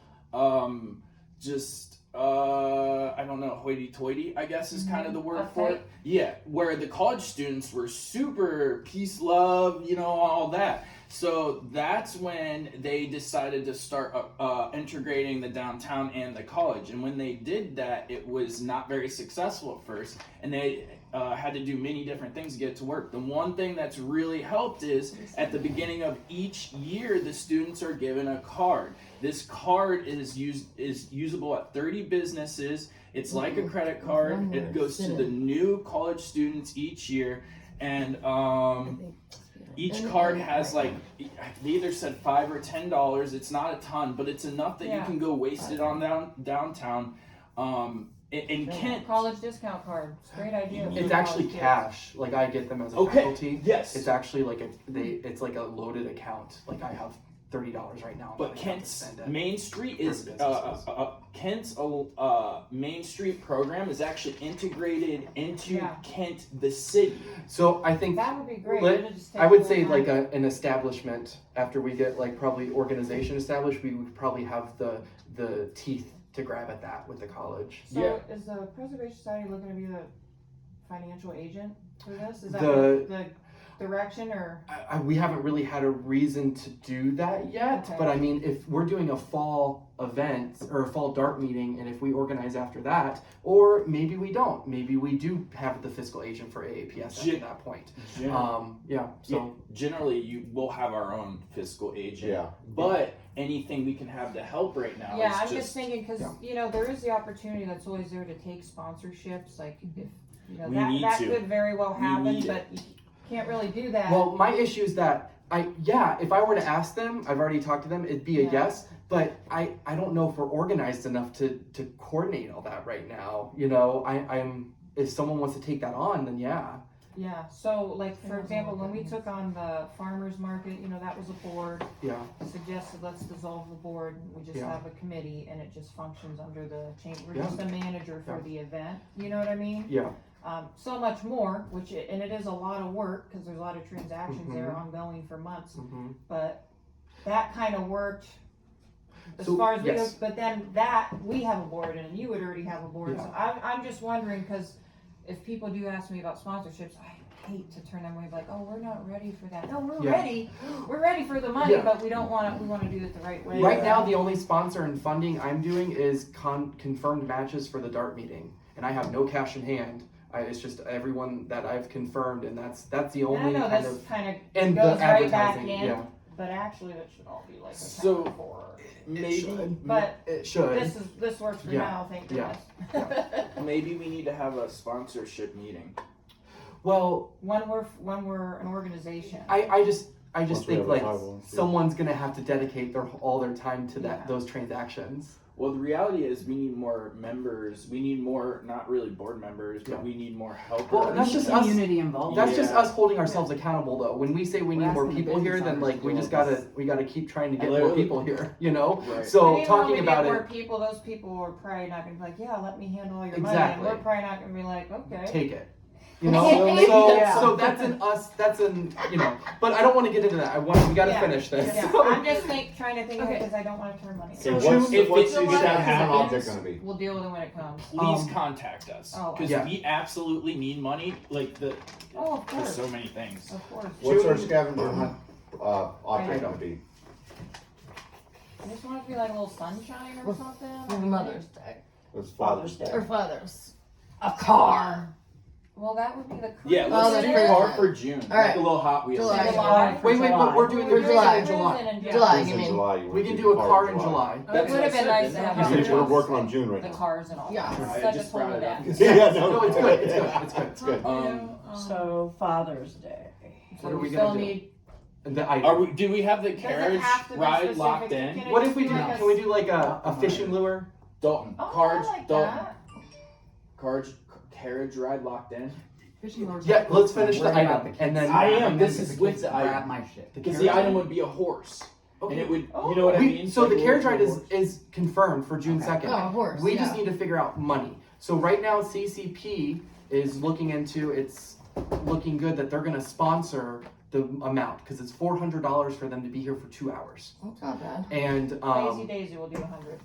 just I don't know, hoity-toity, I guess is kind of the word for it. Yeah, where the college students were super peace, love, all that. So that's when they decided to start integrating the downtown and the college. And when they did that, it was not very successful at first. And they had to do many different things to get it to work. The one thing that's really helped is at the beginning of each year, the students are given a card. This card is usable at 30 businesses. It's like a credit card. It goes to the new college students each year. And each card has they either said $5 or $10. It's not a ton, but it's enough that you can go waste it on downtown. In Kent, college discount card. It's a great idea. It's actually cash. Like I get them as a faculty. Yes. It's actually like it's like a loaded account. Like I have $30 right now. But Kent's Main Street is Kent's Main Street program is actually integrated into Kent, the city. So I think that would be great. I would say like an establishment after we get like probably organization established, we would probably have the teeth to grab at that with the college. So is the Preservation Society looking to be the financial agent for this? Is that the direction or? We haven't really had a reason to do that yet, but I mean, if we're doing a fall event or a fall DART meeting, and if we organize after that, or maybe we don't, maybe we do have the fiscal agent for AAPS at that point. So generally, you will have our own fiscal agent. Yeah. But anything we can have to help right now. Yeah, I'm just thinking because there is the opportunity that's always there to take sponsorships. Like if that could very well happen, but you can't really do that. Well, my issue is that if I were to ask them, I've already talked to them, it'd be a yes, but I don't know if we're organized enough to coordinate all that right now. I'm if someone wants to take that on, then yeah. Yeah, so like for example, when we took on the farmers market, that was a board. Yeah. Suggested let's dissolve the board. We just have a committee, and it just functions under the chamber. We're just a manager for the event. You know what I mean? Yeah. So much more, and it is a lot of work because there's a lot of transactions there ongoing for months. But that kind of worked as far as but then we have a board, and you would already have a board. Yeah. So I'm just wondering because if people do ask me about sponsorships, I hate to turn them away like, oh, we're not ready for that. No, we're ready. We're ready for the money, but we don't want to. We want to do it the right way. Right now, the only sponsor and funding I'm doing is confirmed matches for the DART meeting, and I have no cash in hand. It's just everyone that I've confirmed, and that's the only kind of and goes the right back advertising. in. Yeah. But actually, it should all be like maybe, but it should. This works for now. Thank goodness. Maybe we need to have a sponsorship meeting. Well, when we're an organization. I just think like someone's gonna have to dedicate all their time to those transactions. Well, the reality is we need more members. We need more, not really board members, but we need more helpers. Well, that's just community involvement. That's just us holding ourselves accountable, though. When we say we need more people here, then like we gotta keep trying to get more people here. Right. So talking about more people, those people are probably not gonna be like, yeah, let me handle all your money. And we're probably not gonna be like, okay, take it. So that's in us. That's in But I don't want to get into that. We got to finish this. Yeah. I'm just trying to think of it because I don't want to turn money. So what's the downtown object going to be? We'll deal with it when it comes. Please contact us because we absolutely need money. For so many things. Of course. What's our scavenger hunt object going to be? I just want it to be like a little sunshine or something. Mother's Day. It's Father's Day. Or Father's. A car. Well, that would be the Yeah, let's do a car for June. All right. Like a little Hot Wheels. July. Wait, but we're doing the July. in July. July, It's you in mean? July. We can do a car in July. It would have been nice to have We're working on June right the now. cars and all. Yeah. It's I such a just brought total it up. that. Yeah, no, No, it's good. It's good. It's good. It's good. So Father's Day. What are we still gonna do? need. Do we have the Does it carriage have to be ride specific? locked in? Can it What just if we be do? like Can we do like a fishing lure? Dalton. Oh, Carriage. I like Dalton. that. Carriage ride locked in. Yeah, let's finish the item, and then I am. This is with the grab item. my shit. Because the item would be a horse. Okay. And it would, you know what I mean? So Like the a carriage little ride horse. is confirmed for June 2nd. Oh, of course. We just need to figure out money. So right now CCP is looking looking good that they're gonna sponsor the amount because it's $400 for them to be here for 2 hours. That's not bad. And Lazy Daisy will do 100.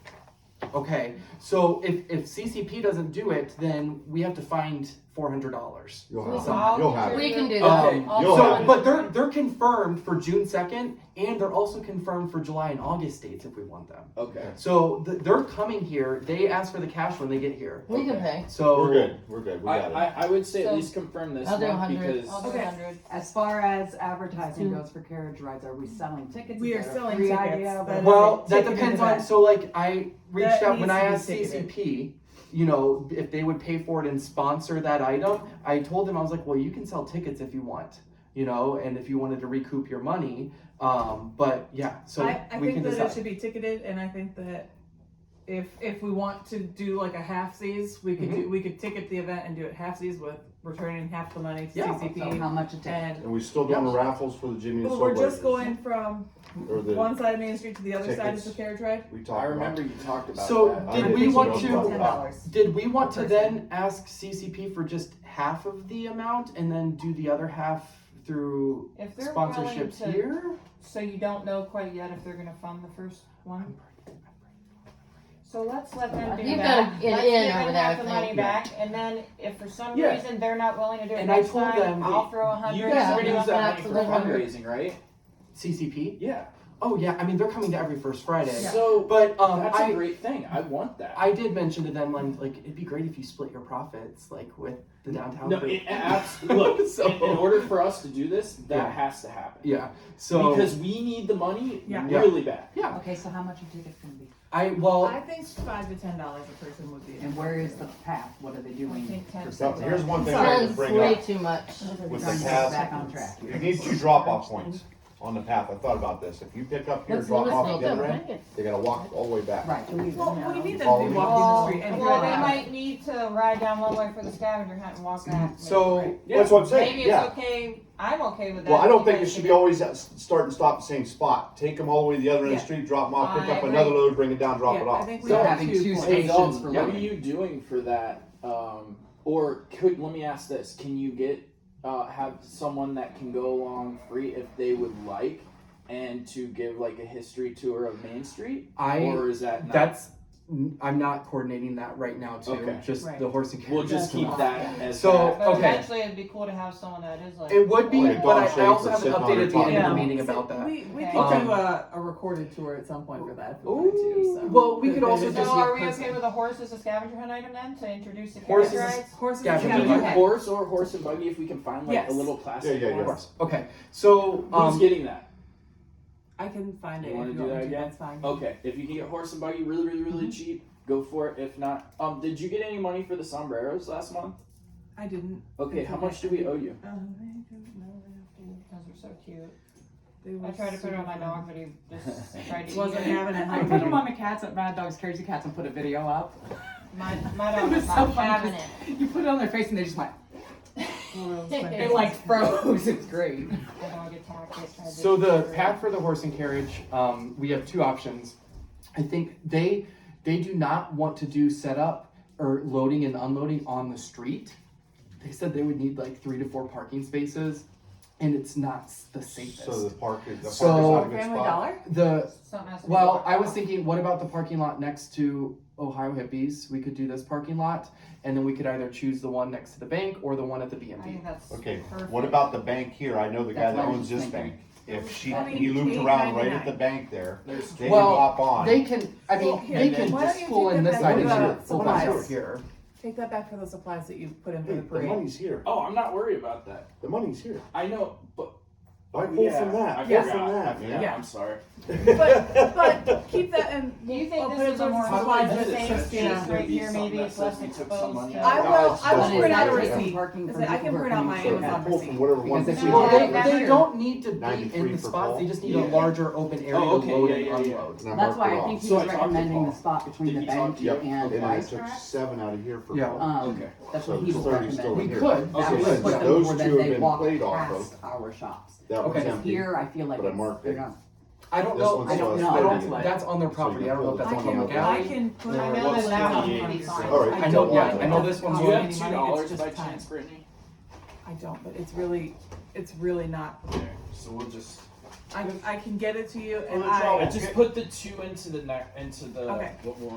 Okay, so if CCP doesn't do it, then we have to find $400. You'll have I'll it. You'll have We it. can do that. Um, You'll so, have it. but they're confirmed for June 2nd, and they're also confirmed for July and August dates if we want them. Okay. So they're coming here. They ask for the cash when they get here. We can pay. So We're good. We're good. We got it. I would say So- at least confirm this I'll do one 100. because I'll do Okay. 100. As far as advertising goes for carriage rides, are we selling tickets? We Is are that a selling free tickets. idea? That is well, a that ticketed depends on. event. So like I reached That out when I needs asked to be ticketed. CCP, you know, if they would pay for it and sponsor that item. I told them I was like, well, you can sell tickets if you want, you know, and if you wanted to recoup your money. But yeah, so I we think can that decide. it should be ticketed, and I think that if we want to do like a half-seas, we could Mm-hmm. we could ticket the event and do it half-seas with returning half the money to Yeah. CCP. So how much a ticket? And And we still doing the raffles for the Jimmy and well, we're Soul just Blazers? going from Or the one side of Main Street to the other side is tickets. the carriage ride. we I talked remember you talked about So that. I did didn't we think want so. to? $10. Did we want to Per then ask CCP for just half of the amount and then do the other half through If they're willing sponsorships to, here? so you don't know quite yet if they're gonna fund the first one? So let's let them do You've that. gotta get Let's in give over them there, half I the think. money back, and then if for some Yeah. reason they're not willing to do it And I next told time, them- I'll throw 100. You Yeah, guys somebody use else that will- money for absolutely. fundraising, right? CCP? Yeah. Oh yeah, I mean they're coming to every first Friday. So But that's a I great thing. I want that. I did mention to them like it'd be great if you split your profits like with the downtown no, group. look. So- in order for us to do this, that Yeah. has to happen. Yeah. So Because we need the money Yeah. really bad. yeah, Okay, so how much a ticket can be? I I think $5 to $10 a person would be. And where is the path? What are they I doing? think 10 for cents. Now, here's one thing I have to Sounds bring way up too much. with Trying the to get path. back on track. You need 2 drop-off points on the path. I thought about this. If you pick up here, Let's drop off go at the other down. end, they gotta walk all the way back. Right. Well, what do you mean them Follow to be me. walking the street and Well, they drive? might need to ride down one way for the scavenger hunt and walk back. so Yeah. That's what I'm saying. Maybe Yeah. it's okay, I'm okay with that. Well, I don't think it because should be always start and stop at the same spot. Take them all the way to the other end of Yeah. the street, drop them off, pick I up agree. another load, bring it down, drop it Yeah, I off. think we So have having 2 points. stations Dalton, for what are women. you doing for that? Or could let me ask this: can you get have someone that can go along free if they would like, and to give like a history tour of Main Street? Or is that not? I'm not coordinating that right now too. Okay. Just Right. the horse and carriage. We'll just keep that as So- that. But okay. eventually it'd be cool to have someone that is like. It would be, Like a but dog I shake also or haven't sitting on updated their at the end of top. the meeting about that. We Okay. could do a recorded tour at some point for that if we wanted to. So. Well, we could also There's just So a are we person. okay with a horse as a scavenger hunt item then, to introduce the Horse carriage is- rides? Horses Yeah, and can Can we we do do cattle. horse or horse and buggy if we can find like Yes. a little plastic Yeah, yeah, yeah. horse? Okay, so Who's getting that? I can find it. You if wanna you do want that me to, again? That's fine. Okay, if you can get horse and buggy really cheap, go for it. If not, did you get any money for the sombreros last month? I didn't. Okay, how much do we owe you? Because they're so cute. They were I tried to put it on my super dog, but he just tried to eat Wasn't it. having it. I put them on the cats at Mad Dogs Crazy Cats and put a video up. My It dog was was so not funny having 'cause it. you put it on their face and they just went, fun. it like froze. It's great. My dog attacked it. tried to So the eat it. path for the horse and carriage, we have 2 options. I think they do not want to do setup or loading and unloading on the street. They said they would need like 3 to 4 parking spaces, and it's not the safest. So the park is So- not a good Family spot. Dollar? The Something has to be well, blocked I was off. thinking, what about the parking lot next to Ohio Hippies? We could do this parking lot, and then we could either choose the one next to the bank or the one at the I think B&B. that's Okay, perfect. what about the bank here? I know the guy That's that what I owns was this thinking. bank. If I he looped mean, around right at $8.99. the bank there, There's they Well, can hop on. They can, I mean, Well, here, they then can why don't you pull take in that this back side to and the here, pull back supplies? over here. Take that back for the supplies that you put in for Hey, the the parade. money's here. Oh, I'm not worried about that. The money's here. I know, but I pull yeah, from that. I Pull forgot. from I that, forgot. man. Yeah. I'm sorry. But keep that in. Do you think I'll this put it is a towards more the supplies How do I just do safe this? just, you space know. Should right be here? something Maybe that it's says less we took some exposed money to. out. I will But is print out a that receipt. parking for I can people who are print out my coming So from Amazon pull from receipt. whatever one. Because if you we Well, did want. it they here. don't need to be 93 in the for spots, Paul? they just need Yeah. a larger open area Oh, to okay, load yeah, and yeah, yeah. unload. And I That's marked why it I off. think he So was I talked to recommending Paul. the spot between Did the he talk bank to you? Yep, and and the I bike took track. 7 out of here for Yeah. Paul. Okay. That's So what he was 30 still recommending. in We here. could, That that was would, put yeah. them Those where two then have they been walk played off past our shops. That was Okay. empty. Here, I feel like But I it's, marked they're it. not. I don't This know, one's I don't still know, at I 30. don't, that's on their property, I don't know if that's I on can- the I gallery. can put. I Or know what's that that the- one would be fine. All right. I know, yeah, I know this Do one's you on. have Any money, $2 it's by just time. chance, Brittany? I don't, but it's really not. Okay, so we'll just. I can get it to you, and I just put the 2 into the Okay. what more?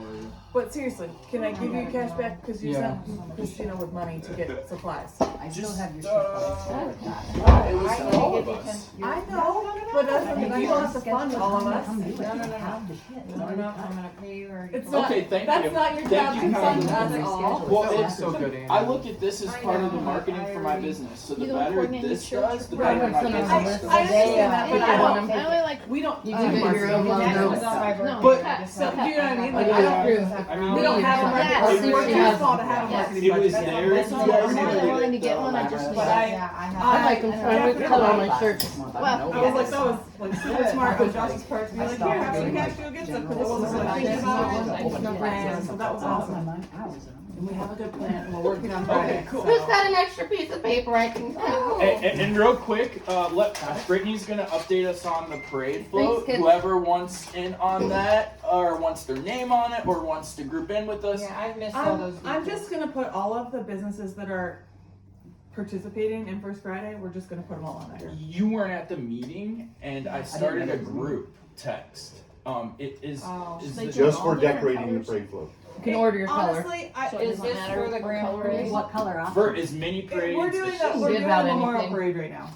But seriously, can I give you cash back because you Yeah. sent Christina with money to get supplies? I still have your stuff. It was I for all need of to us. get you- I know, but doesn't mean you don't have to fund all of us. No, I'm gonna pay you or. It's Okay, not, thank that's you. not your Thank job you to fund kindly. us all. Well, That's so good, Andy. I look at this as I part of the know, marketing I for my already- business. So the You don't better coordinate this your does, the church better my program. business I does. understand that, but I don't, I only like we don't do You do marketing. your own We Next do was on my stuff. birthday. But- I just So, have- do you know what I mean? I Like, have I to don't, do that. I mean, we don't have a Yeah, marketing, see we're what too she has. small to have a Yes. marketing It was budget. there. That's You all guys I'm did saying. it. wanting to get one, I just But I, Yeah, I have. I like them I- trying to color on my shirts. Well, I was like, that was like super smart on Josh's part to be like, here, have some cash, go get some, because it wasn't like thinking about it. And so that was awesome. And we have a good plan, and we're working on Friday. Okay, cool. so- Who's got an extra piece of paper I can And real quick, Brittany's gonna update us on the parade float. kids. Whoever wants in on that, or wants their name on it, or wants to group in with us. Yeah, I've missed all those. I'm details. just gonna put all of the businesses that are participating in First Friday, we're just gonna put them all on there. You weren't at the meeting, and I started a group text. It is. Oh. is They the- do Just all for different decorating the colors? parade float. You can order your color. Honestly, So it Is doesn't this matter for the what Grand color it Parade? is. What color option? for as many parades. we're doing as- the, we're Give doing out the Memorial anything. Parade right now,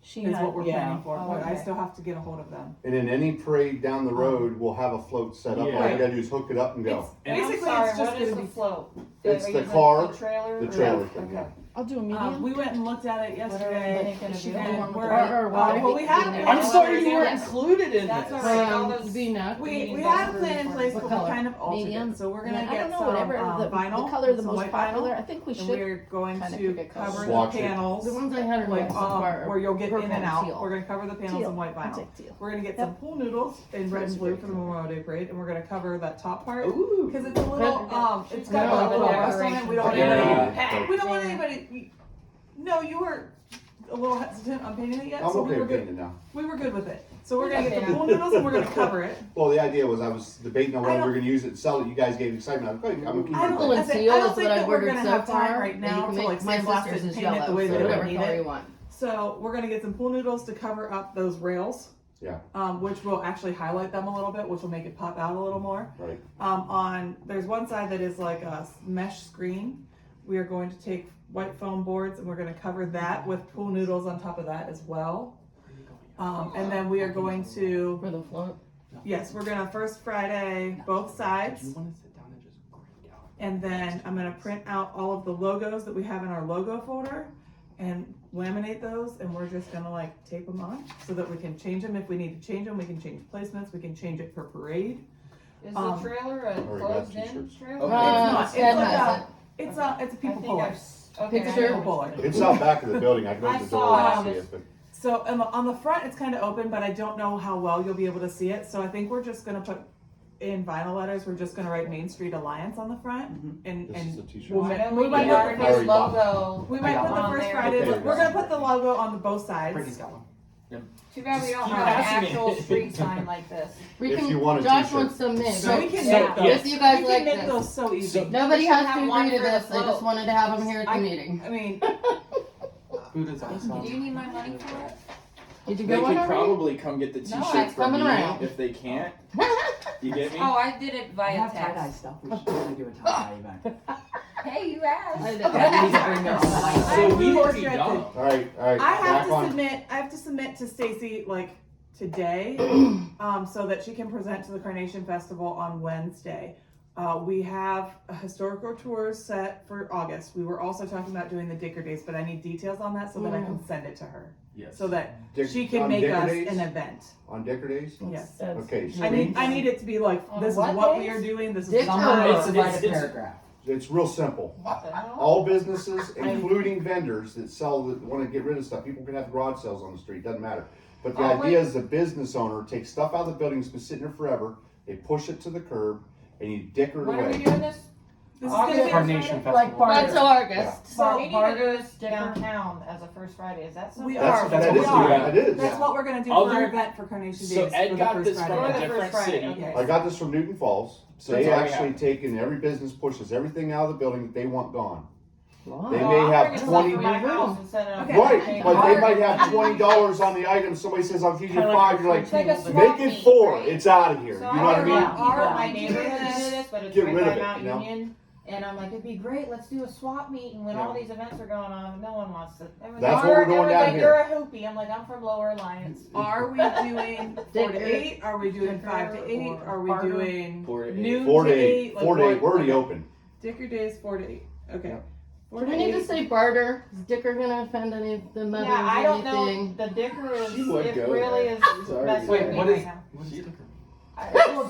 She is had, what we're yeah. planning for, Oh, but I okay. still have to get a hold of them. And in any parade down the road, we'll have a float set up. All Yeah. you gotta do is hook it up and go. And I'm Basically, sorry, it's just what is gonna the be- float? It's Are the you car, the trailer? the or- trailer thing, Okay. yeah. I'll do a medium. We went and looked at it yesterday. What are they gonna do? And we're, Or why? well, we had a I'm plan. I'm sorry you weren't Yes. included in That's this. all right. All those- V-neck. We had a plan in place, What but we color? kind of altered Medium? it. So we're gonna I get don't know, some whatever the vinyl, color the some most white popular. vinyl, I think we and should we're going kinda to pick a color. cover Swatch the it. panels. The ones I had in Like, so far where you'll get purple in and and out. teal. We're gonna cover the panels Teal. in white I'll vinyl. take teal. We're gonna get some pool noodles in red and blue for the Memorial Day parade, and we're gonna cover that top part. Ooh. Cause it's a little, it's got No, a little the rust on it, we don't want Yeah. anybody, we don't want anybody, no, you were a little hesitant on painting it yet, I'm so we okay were with good, painting it now. we were good with it. So we're gonna get the pool noodles and we're gonna cover it. Well, the idea was I was debating on I whether don't- we're gonna use it and sell it. You guys gave excitement. I'm going, I'm I don't, Purple and I teal don't is think what that I've we're ordered gonna so have time far. right that now you can to make like my sandblast it sister's and is paint it yellow, the way so that whatever we need color it. you want. So we're gonna get some pool noodles to cover up those rails. Yeah. Which will actually highlight them a little bit, which will make it pop out a little more. Right. There's one side that is like a mesh screen. We are going to take white foam boards and we're gonna cover that with pool noodles on top of that as well. And then we are going to, For the float. yes, we're gonna First Friday, both Do sides. you want to sit down and just grade out? And then I'm gonna print out all of the logos that we have in our logo folder and laminate those, and we're just gonna like tape them on so that we can change them if we need to change them. We can change placements. We can change it for parade. Is the trailer a Already got closed-in t-shirts. trailer? Okay. not. It's It's has like it. It's a I people think puller. okay, It's a I people know. puller. It's out back of the building. I can I open the saw door and it. see it, but So on the front, it's kind of open, but I don't know how well you'll be able to see it. So I think we're just gonna put in vinyl letters. We're just gonna write Main Street Alliance on the front, and this is a t-shirt. we'll Why ma- don't we we might get put our the I already first, new bought logo? we might put the on First there? Friday. Okay. We're gonna put the logo on the both sides. Brittany's got one. Too bad we don't Just have an passing it. actual street sign like this. We If can, you want a Josh t-shirt. wants some mix. So we can So, make those. yes. If you guys we like can make this. those so easy. So- Nobody We has should to have one agree to for the this. I just float. wanted to have them here at the meeting. I mean, Food is awesome. Do you need my money for it? Did you They get one could already? probably come get the No, t-shirt it's from coming me around. if they can't. You get me? Oh, I did it I via have tie-dye text. stuff. We should really do a tie-dye event. Hey, you asked. I did. Yeah, we need to bring those. So I'm we've really already distracted. done. all right. I have Back to on. submit. I have to submit to Stacy like today, so that she can present to the Carnation Festival on Wednesday. We have a historical tour set for August. We were also talking about doing the Dicker Days, but I need details on that so that I can send it to her, Yes. so that Dick- she can on make Dicker us Days? an event. On Dicker Days? Yes. Okay, so I need it to be like, On this is what what we days? are doing. This is Dick what Someone we're needs to doing. write a it's- paragraph. it's real simple. What the hell? All businesses, including vendors that sell, that want to get rid of stuff, people can have garage sales on the street, doesn't matter. But the Oh, idea is the business owner takes stuff out of the building, it's been sitting there forever, they push it to the curb, and you dicker it When are we away. doing this? This is August gonna be Carnation Like Festival. That's barter. August. So we need to do Barter, this downtown as a first Friday. Is that something? We That's, are. that we is, are. that is. That's what we're gonna do Other- for our event for Carnation Days. So Ed for the got first this Friday. from For a the different first Friday, city. okay. I got this from Newton Falls, so That's they all we actually have. taken every business pushes everything out of the building that they want gone. They may have 20, right, but they might have $20 on the item. Somebody says, I'll give you 5. You're like, Like a swap make it meet. 4. It's out of here. So You know what I mean? My neighborhood did this, but it's Get right rid by of it, Mount you know? Union. And I'm like, it'd be great, let's do a swap meet, and when all these events are going on, no one wants to. That's what we're doing down like, here. You're a hoopie. I'm like, I'm from Lower Alliance. Are we doing 4 to 8? Are we doing 5 to 8? Are we doing 4 to 8. noon 4 to to 8. 8? Like 4 to 8. what? We're already Okay. open. Dicker Days 4 to 8. Okay. 4 Do to we need 8. to say barter? Is Dicker gonna offend any of the mothers Yeah, I or don't know. anything? The Dicker is, She would it go really there. is Sorry. messing Wait, with me what right is- now. What is Dicker?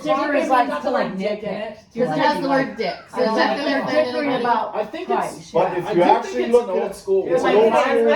Dicker is like to like dick in it. Because it has the word dick. So is that gonna offend Dickering anybody? about I think price. it's. But if I you do actually think it's look an at old school. it's Like, an old I school.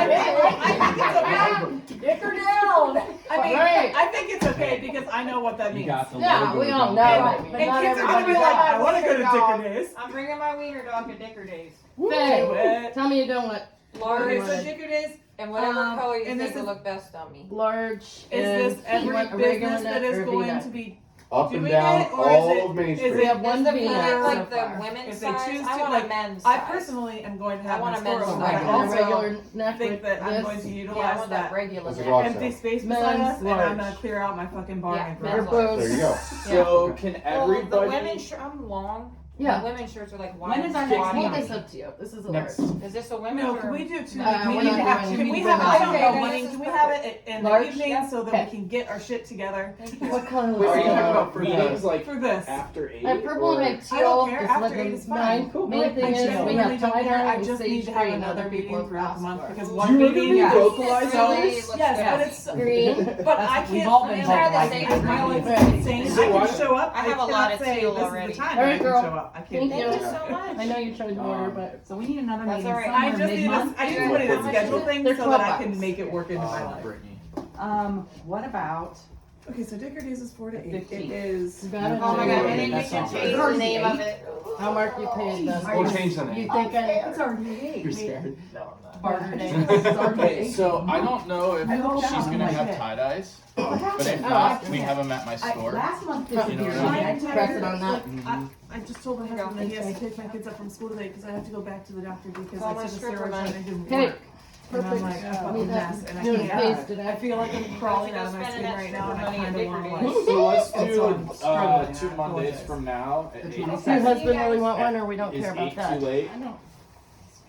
think it's okay. Dicker down. I mean, Right. I think it's okay because I know what that means. Yeah, we all know Right, what but it And not kids are gonna everybody be like, does. I want to go to Dicker Days. I'm bringing my wiener dog to Dicker Days. Do Faye, it. tell me you're doing what? Okay, so Large. Dicker Days And whatever color you and think this will is- look best on me. Large. is and this every you want a regular business that nut is or a going V-nut? to be Up and doing down it, or is all it- of Main is Street. We have one Is the V-nut V-neck so like the far. women's If they size? choose I to, want like, a men's I size. personally am going to have I want my a men's store, size. but I And a also regular neck think with that I'm this. going to Yeah, I utilize want that that regular. As a neck. garage empty sale. space beside Men's us, and I'm large. gonna clear out my fucking barn Yeah, and men's garage. large. There you go. So can Well, the everybody? women's shirt, I'm long. Yeah. The women's shirts are like When wide. is our and next squatty. Hold meeting? this up to you. This is a Next. large. Is this a women's No, or? can we do two? we're we not need to have doing two. it. Can we We're have? not I don't doing know. it. Money. This Can is we have it in the Large? evening so that Okay. we can get our shit together What color Wait, was are you it? talking about for meetings the? like for this? after 8? I have purple and I have I teal. don't care. Just After let 8 them is fine. mine. Cool. Main thing I is we genuinely have don't tie care. dye I and just need sage to have green. another Other people meeting have throughout the asked month for. because Do one you meeting. really Yes, vocalize so, this? yes, but it's. Green. But I We've can't. all been I vocalizing. can't- I feel like Right. it's insane. So I why- can show up. I have a lot cannot of say teal this already. is the time All that I right, can girl. show up. I Thank can't. Thank you. you so much. I know you're trying to order, but So we need another That's meeting all right. somewhere I just need mid-month. to. I just wanted to How much schedule is it? things They're so that I 12 can bucks. make it work into my life. Brittany. What about Okay, so Dicker Days is 4 to 8. It 15. is. you got it. Oh my god, and then you That can sounds change right. the name of it. How Mark you paid then? We'll change the You name. think it's I? already 8. You're scared. Barter days. It's already Okay, 8. so I don't know if I looked she's down, gonna I'm have like, tie dyes, What but if happened? not, we have them at my I, store. last month You know disappeared. what I mean? I didn't Press it on that. I just told my husband that he has to pick my kids up from school today because I have to go back to the doctor because Call I my took a stripper steroid man. and it didn't Hey, work. And I'm like, a I fucking need mess, that. and I Doing a can't. paste today. I feel like I'm crawling out of my skin right now, and I kind of want to. So let's And do so I'm struggling. 2 I Mondays apologize. from now at 8. Does your husband really want one, or we don't Is care 8 about too that? late?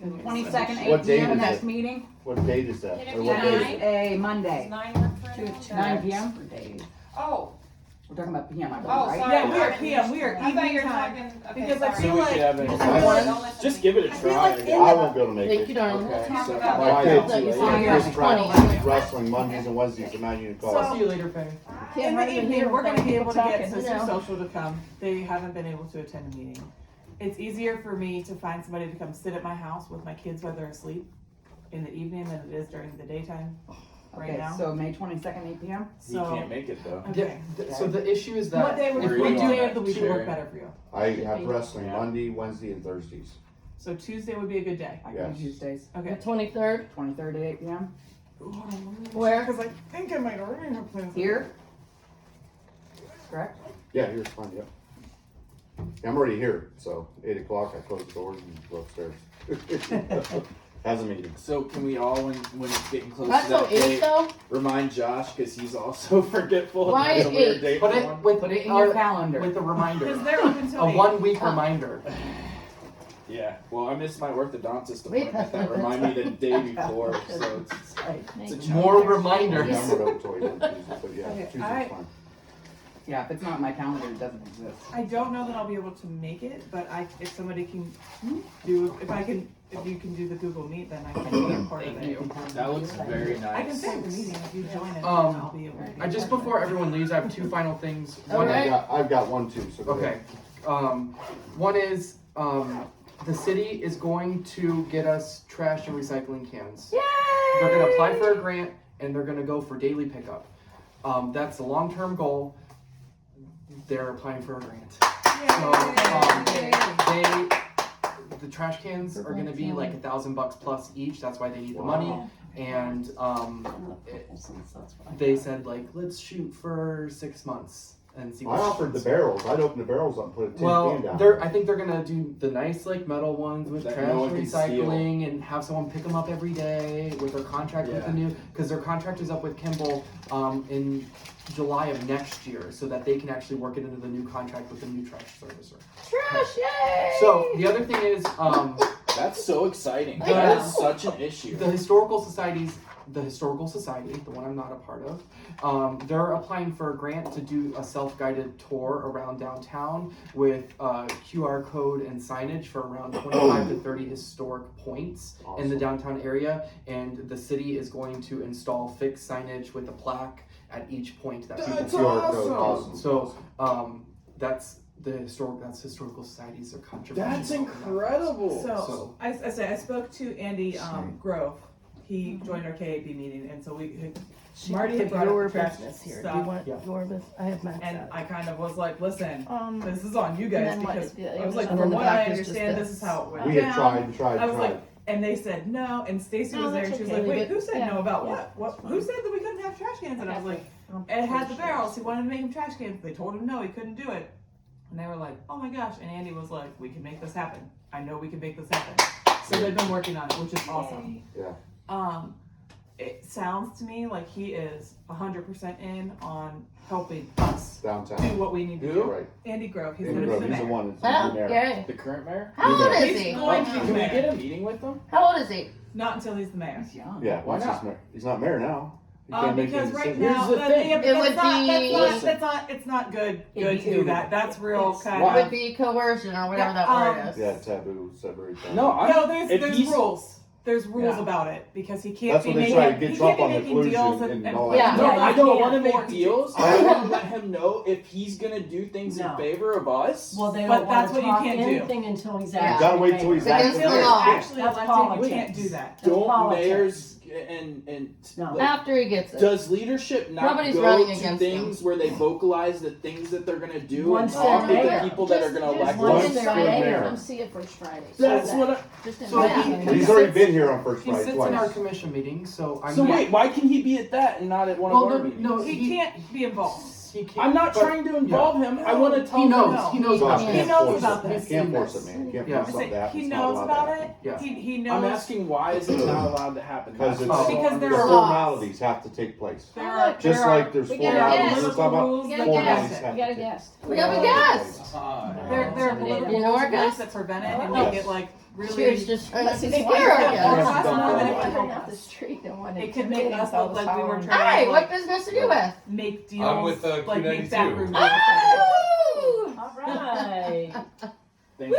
22nd, 8 What date p.m. is next it? meeting. What date is that? Can it Or be what That day is nine? it? is a Monday. 9 work for you? 9 p.m. Oh, We're talking about PM, I believe, oh, right? sorry. Yeah, we are PM. We are I thought you evening were time. talking, okay, Because I sorry. So we could have it. I feel like- Just give it a I feel try. like I in guess. I won't be able to make Thank it. you, darling. Okay, Talk so about my My kids. kids, you Chris said practices wrestling Mondays and Wednesdays at Mount Union So- College. See you later, Faye. In the evening, we're going to be able to get Talking, Sister you know. Social to come. They haven't been able to attend a meeting. It's easier for me to find somebody to come sit at my house with my kids while they're asleep in the evening than it is during the daytime right Okay, now. so May 22nd, 8 p.m. He So, can't make it though. okay. So the issue is What that day would Where are what you on day that, of the week would Sherry? work better for you? I have wrestling Monday, Wednesday, and Thursdays. So Tuesday would be a good day. I can Yes. do Tuesdays. The Okay. 23rd. 23rd at 8 p.m. Where? Because I think I might already have plans. Here. Correct? Yeah, here's fine, yep. Yeah, I'm already here, so 8 o'clock, I close the doors and go upstairs. Has a meeting. So can we all, when it's getting close That's to that so 8 date, though? remind Josh because he's also forgetful. Why and has a is weird 8? date put for it one. with Put it in our- your calendar. with a Because reminder, they're open till a 8. 1 week reminder. Yeah. Well, I missed my orthodontist Wait, appointment. That remind me the day before, so it's a More challenge. reminders. Yeah, I'm gonna open till 8 on Tuesday, but yeah, Okay, Tuesday's I- fine. Yeah, if it's not in my calendar, it doesn't exist. I don't know that I'll be able to make it, but if somebody can do, if you can do the Google Meet, then I can be a part of it. That looks very I can nice. start the meeting if you join it. I'll be able to. be I just a part of before it. everyone leaves, I have 2 final things. One, Okay. I've got one too, so go okay. ahead. One is the city is going to get us trash and recycling cans. They're gonna apply for a grant and they're gonna go for daily pickup. That's the long-term goal. They're applying for a grant. So the trash cans are gonna be like $1,000 plus each. That's why they need the money. And they said like let's shoot for 6 months, and see I what offered the happens. barrels. I'd open the barrels up and put a tin can Well, down. I think they're gonna do the nice like metal ones with That trash no one can recycling and have someone pick them up every day with their contract with the Yeah. new, because their contract is up with Kimball in July of next year, so that they can actually work it into the new contract with the new trash servicer. Trash, yay! So the other thing is, That's so exciting. Yeah. That is such an issue. the historical society, the one I'm not a part of, they're applying for a grant to do a self-guided tour around downtown with QR code and signage for around 25 to 30 historic points in the downtown area, and the city is going to install fixed signage with a plaque at each point that people That's can. QR code, awesome. awesome. So that's historical societies are contributing. That's incredible. So I spoke to Andy Grove. He joined our KAB meeting, and so Marty had brought up the trash business here. stuff. Do you want Yeah. your business? I have mine. And I kind of was like, listen, Um, this is on you guys and then what because is the- I was like, and then from the what I back is just understand, this. this is how it went We had down. tried and tried I and was tried. like, and they said no, and Stacy No, was there, and that's she was okay. like, Leave wait, it. who said Yeah. no about Yeah. what? Who said that we couldn't have trash cans? And I was like, it had the barrels. He wanted to make them trash cans. They told him no, he couldn't do it. And they were like, oh my gosh. And Andy was like, we can make this happen. I know we can make this happen. So they've been working on it, which is awesome. Yeah. It sounds to me like he is 100% in on helping us do Downtown. what we need to Who? do. Right. Andy Grove. He's Andy going to Grove, be the he's the mayor. one that's Oh, the mayor. yay. The current mayor? How old is He's he? going to be Can the we mayor. get a meeting with them? How old is he? Not until he's the mayor. He's young. Yeah, Why once not? he's not mayor now. He can't make Because any right decisions. now, Here's the thing. yeah, but It would it's not good It'd to be do that. That's real It's- kind It of. would be coercion or whatever that word is. Yeah, taboo, separate. No, No, if there's he's- rules. There's rules Yeah. about it because he can't That's be what they making, try to get he Trump can't be on the making deals collusion and all that. Yeah. No, I don't can't want to afford make deals. I want to let him know if he's gonna do things No. in favor of us. Well, they But don't that's want to what you talk can't do. anything until he's Yeah. actually You gotta wait till mayor. he's It's against actually the Until he's law. actually That's elected, you politics. can't do that. That's Don't politics. mayors and No. like, After he gets it. does leadership not Nobody's go running to against things where they vocalize the things that they're gonna do Once and they're talk with mayor. the people that are gonna elect once them? they're Friday, mayor. come see it first Friday. That's So what. I, Just in So that. he- He's already been here on First He Friday sits in our twice. commission meetings, so I'm. so wait, why can he be at that and not at one Well, of our no, meetings? no, He can't be involved. He can't. I'm not but trying to involve him. I want to tell He him. knows. No. He knows Josh, about He it. can't knows force about it. this. He can't force it, man. He can't Yeah. force something to happen. He It's not knows allowed to about happen. it. Yeah. He knows. I'm asking why is it not allowed to happen? Because That's it's all. Because there the are formalities have to take place. There are Just there are like there's We got a formalities. guest. We're talking about rules We got a that formalities guest. have We got a to guest. We have a guest. there are political You know our rules guest? that prevent it and Yes. make it like really. Cheers, just trying to They swear, can't I have guess. cost more than it Walking could help out the us. street and wanted It could to make meet us all look the like we were power. trying Hey, to what like, business are you with? make deals. I'm with, like make Q92. backroom deals. Oh! All right. Thank you.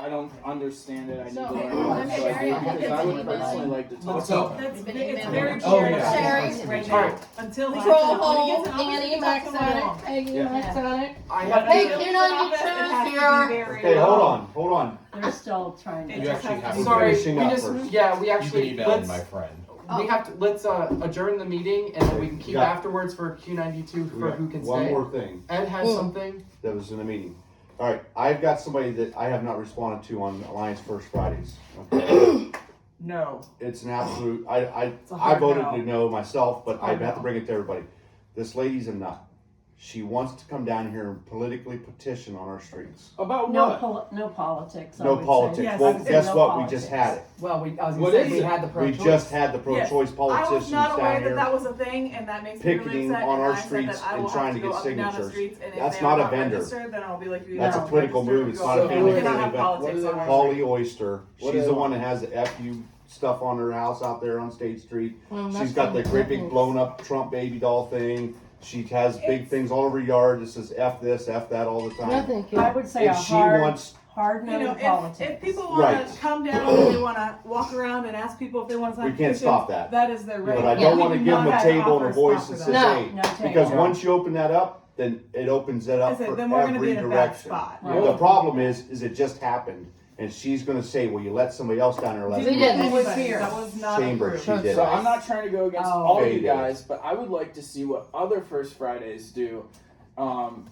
I don't understand it. I need to learn more. I'm So I Sherry. do, because I would personally like to talk What's about up? That's We've been it's emailing very him. Oh, cherry yeah. Cherry right now. Alright. Until he Troll gets in hole, office, Annie, he can Max talk to him all on day it. long. Peggy, Yeah. Max on it. I But have. Hey, until he's in Q92 office, it has to be here. very, Okay, hold on. They're still trying It to. You just actually has to have be to Sorry, we finishing up just first. yeah, we You've been actually emailing my let's friend. we have to let's adjourn the meeting and then we can keep Yeah. afterwards for Q92 We for got who can one stay. more thing Ed has Mm. something. that was in the meeting. All right, I've got somebody that I have not responded to on Alliance First Fridays. Okay. No. It's an absolute. I a I hard voted no. to no myself, but I Hard have no. to bring it to everybody. This lady's a nut. She wants to come down here and politically petition on our streets. About No, what? no politics. I No would say. politics. Yes, Well, I would say guess no what? politics. We just had it. Well, I was What gonna say is we it? had the We pro-choice. just had the pro-choice I was politicians not down aware here. that that was a thing, and that makes me really picketing upset. on and our I said streets that I and will trying have to go get up and down the signatures. streets, and if That's they not are a not vendor. registered, then I'll be like, you That's a don't political register, move. It's go not a up. family We cannot have event. politics What do they on our want? Holly Oyster. What She's do the they one that has the FU stuff on her house out there on State Street. Well, She's that's got the great big nothing. blown up Trump baby doll thing. She has big things all over her yard that says F this, F that all the time. No, thank you. I would say a And she hard, wants, hard You no know, to politics. if people want Right. to come down and they want to walk around and ask people if they want to sign We can't petitions, stop that. That is their right. but I Yeah. don't We want to do give them not a have to table and offer a voice spot that for says, No. hey, No table. because once you open that up, then it opens it I up said, for then we're going to be every in a bad direction. spot. Right. The problem is it just happened, and she's going to say, well, you let somebody else down there. Didn't We did. let Was anybody. here. That was not Chamber, approved. she did. So I'm not trying to go against Oh. all They you did. guys, but I would like to see what other First Fridays do,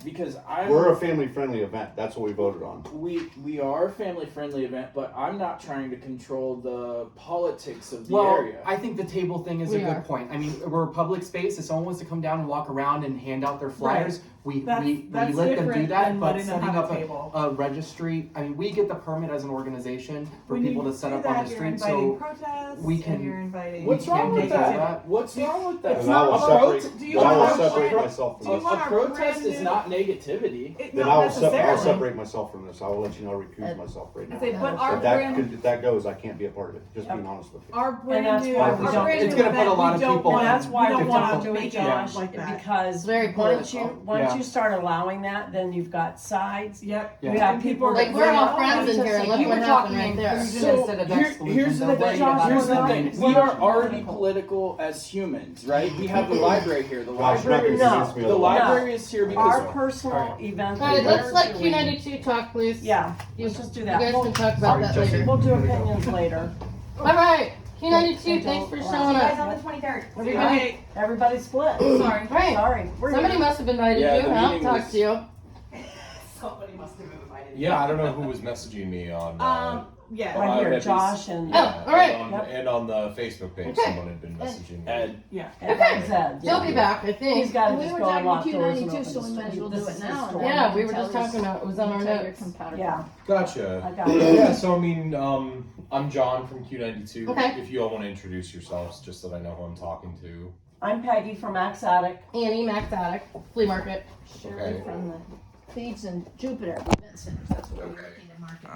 because We're a family-friendly event. That's what we voted on. we are a family friendly event, but I'm not trying to control the politics of the Well, area. I think the table thing is We a good are. point. I mean, we're a public space. If someone wants to come down and walk around and hand out their flyers, we That's let them do different that, than but letting them setting have up a table. a registry, I mean, we get the permit as an organization for When people you to set do up that, on the you're street, inviting so protests, we and can- you're inviting. What's we wrong can with take that? that. What's wrong with that? It's Then I will not separate, do you then I will want our separate brand- myself from do you this. want A our protest brand is new- not negativity. Then Not I'll necessarily. separate myself from this. I will let you know, recuse myself right now. Say, but our If that, brand, if that goes, I can't be a part of it, just being honest with you. our brand that's new, why our we don't- brand It's new gonna put a event, lot we of don't people want- in- And that's why we we don't want don't to do it, make Josh, it like that. because very once Yeah. you start allowing that, then you've got sides. Yep. Yeah. You have And people Like, that we're all bring- friends in here, and look You what were happened talking right there. inclusion So instead of here's exclusion. the Don't thing. worry Josh, about Here's the we're thing. not- We we're are not already political. political as humans, right? We have the library here. The Josh, you're not library gonna is convince me the otherwise. library is here Our because personal event. All right, that let's we're let doing- Q92 talk, please. Yeah, You, let's just do you that. guys We'll, can talk about that later. we'll do opinions later. All right, Q92, Okay, thanks for don't- showing up. on the 23rd. Everybody, Everybody split. Sorry. right. Sorry. We're Somebody here. must have invited Yeah, you, the and I'll meeting talk was- to you. Somebody must have invited Yeah, I don't know who was messaging me on. Yeah. Right here, Hippies. Josh and Oh, all right. And on the Facebook page, Okay. someone had been messaging me. Ed. and Zed. He'll be back, I think. He's got to We just were go talking lock to doors and Q92, open so the we might as well street. do This it is now. the store. Yeah, we were just talking about it. Was on our Tell your notes. compatible. Yeah, Gotcha. I got it. Yeah, so I mean, I'm John from Q92. Okay. If you all want to introduce yourselves, just so that I know who I'm talking to. I'm Peggy from Axe Attic. Annie, Max Attic, Flea Market. Shirley Okay. from the Feeds and Jupiter Event Centers, that's what we're looking to market.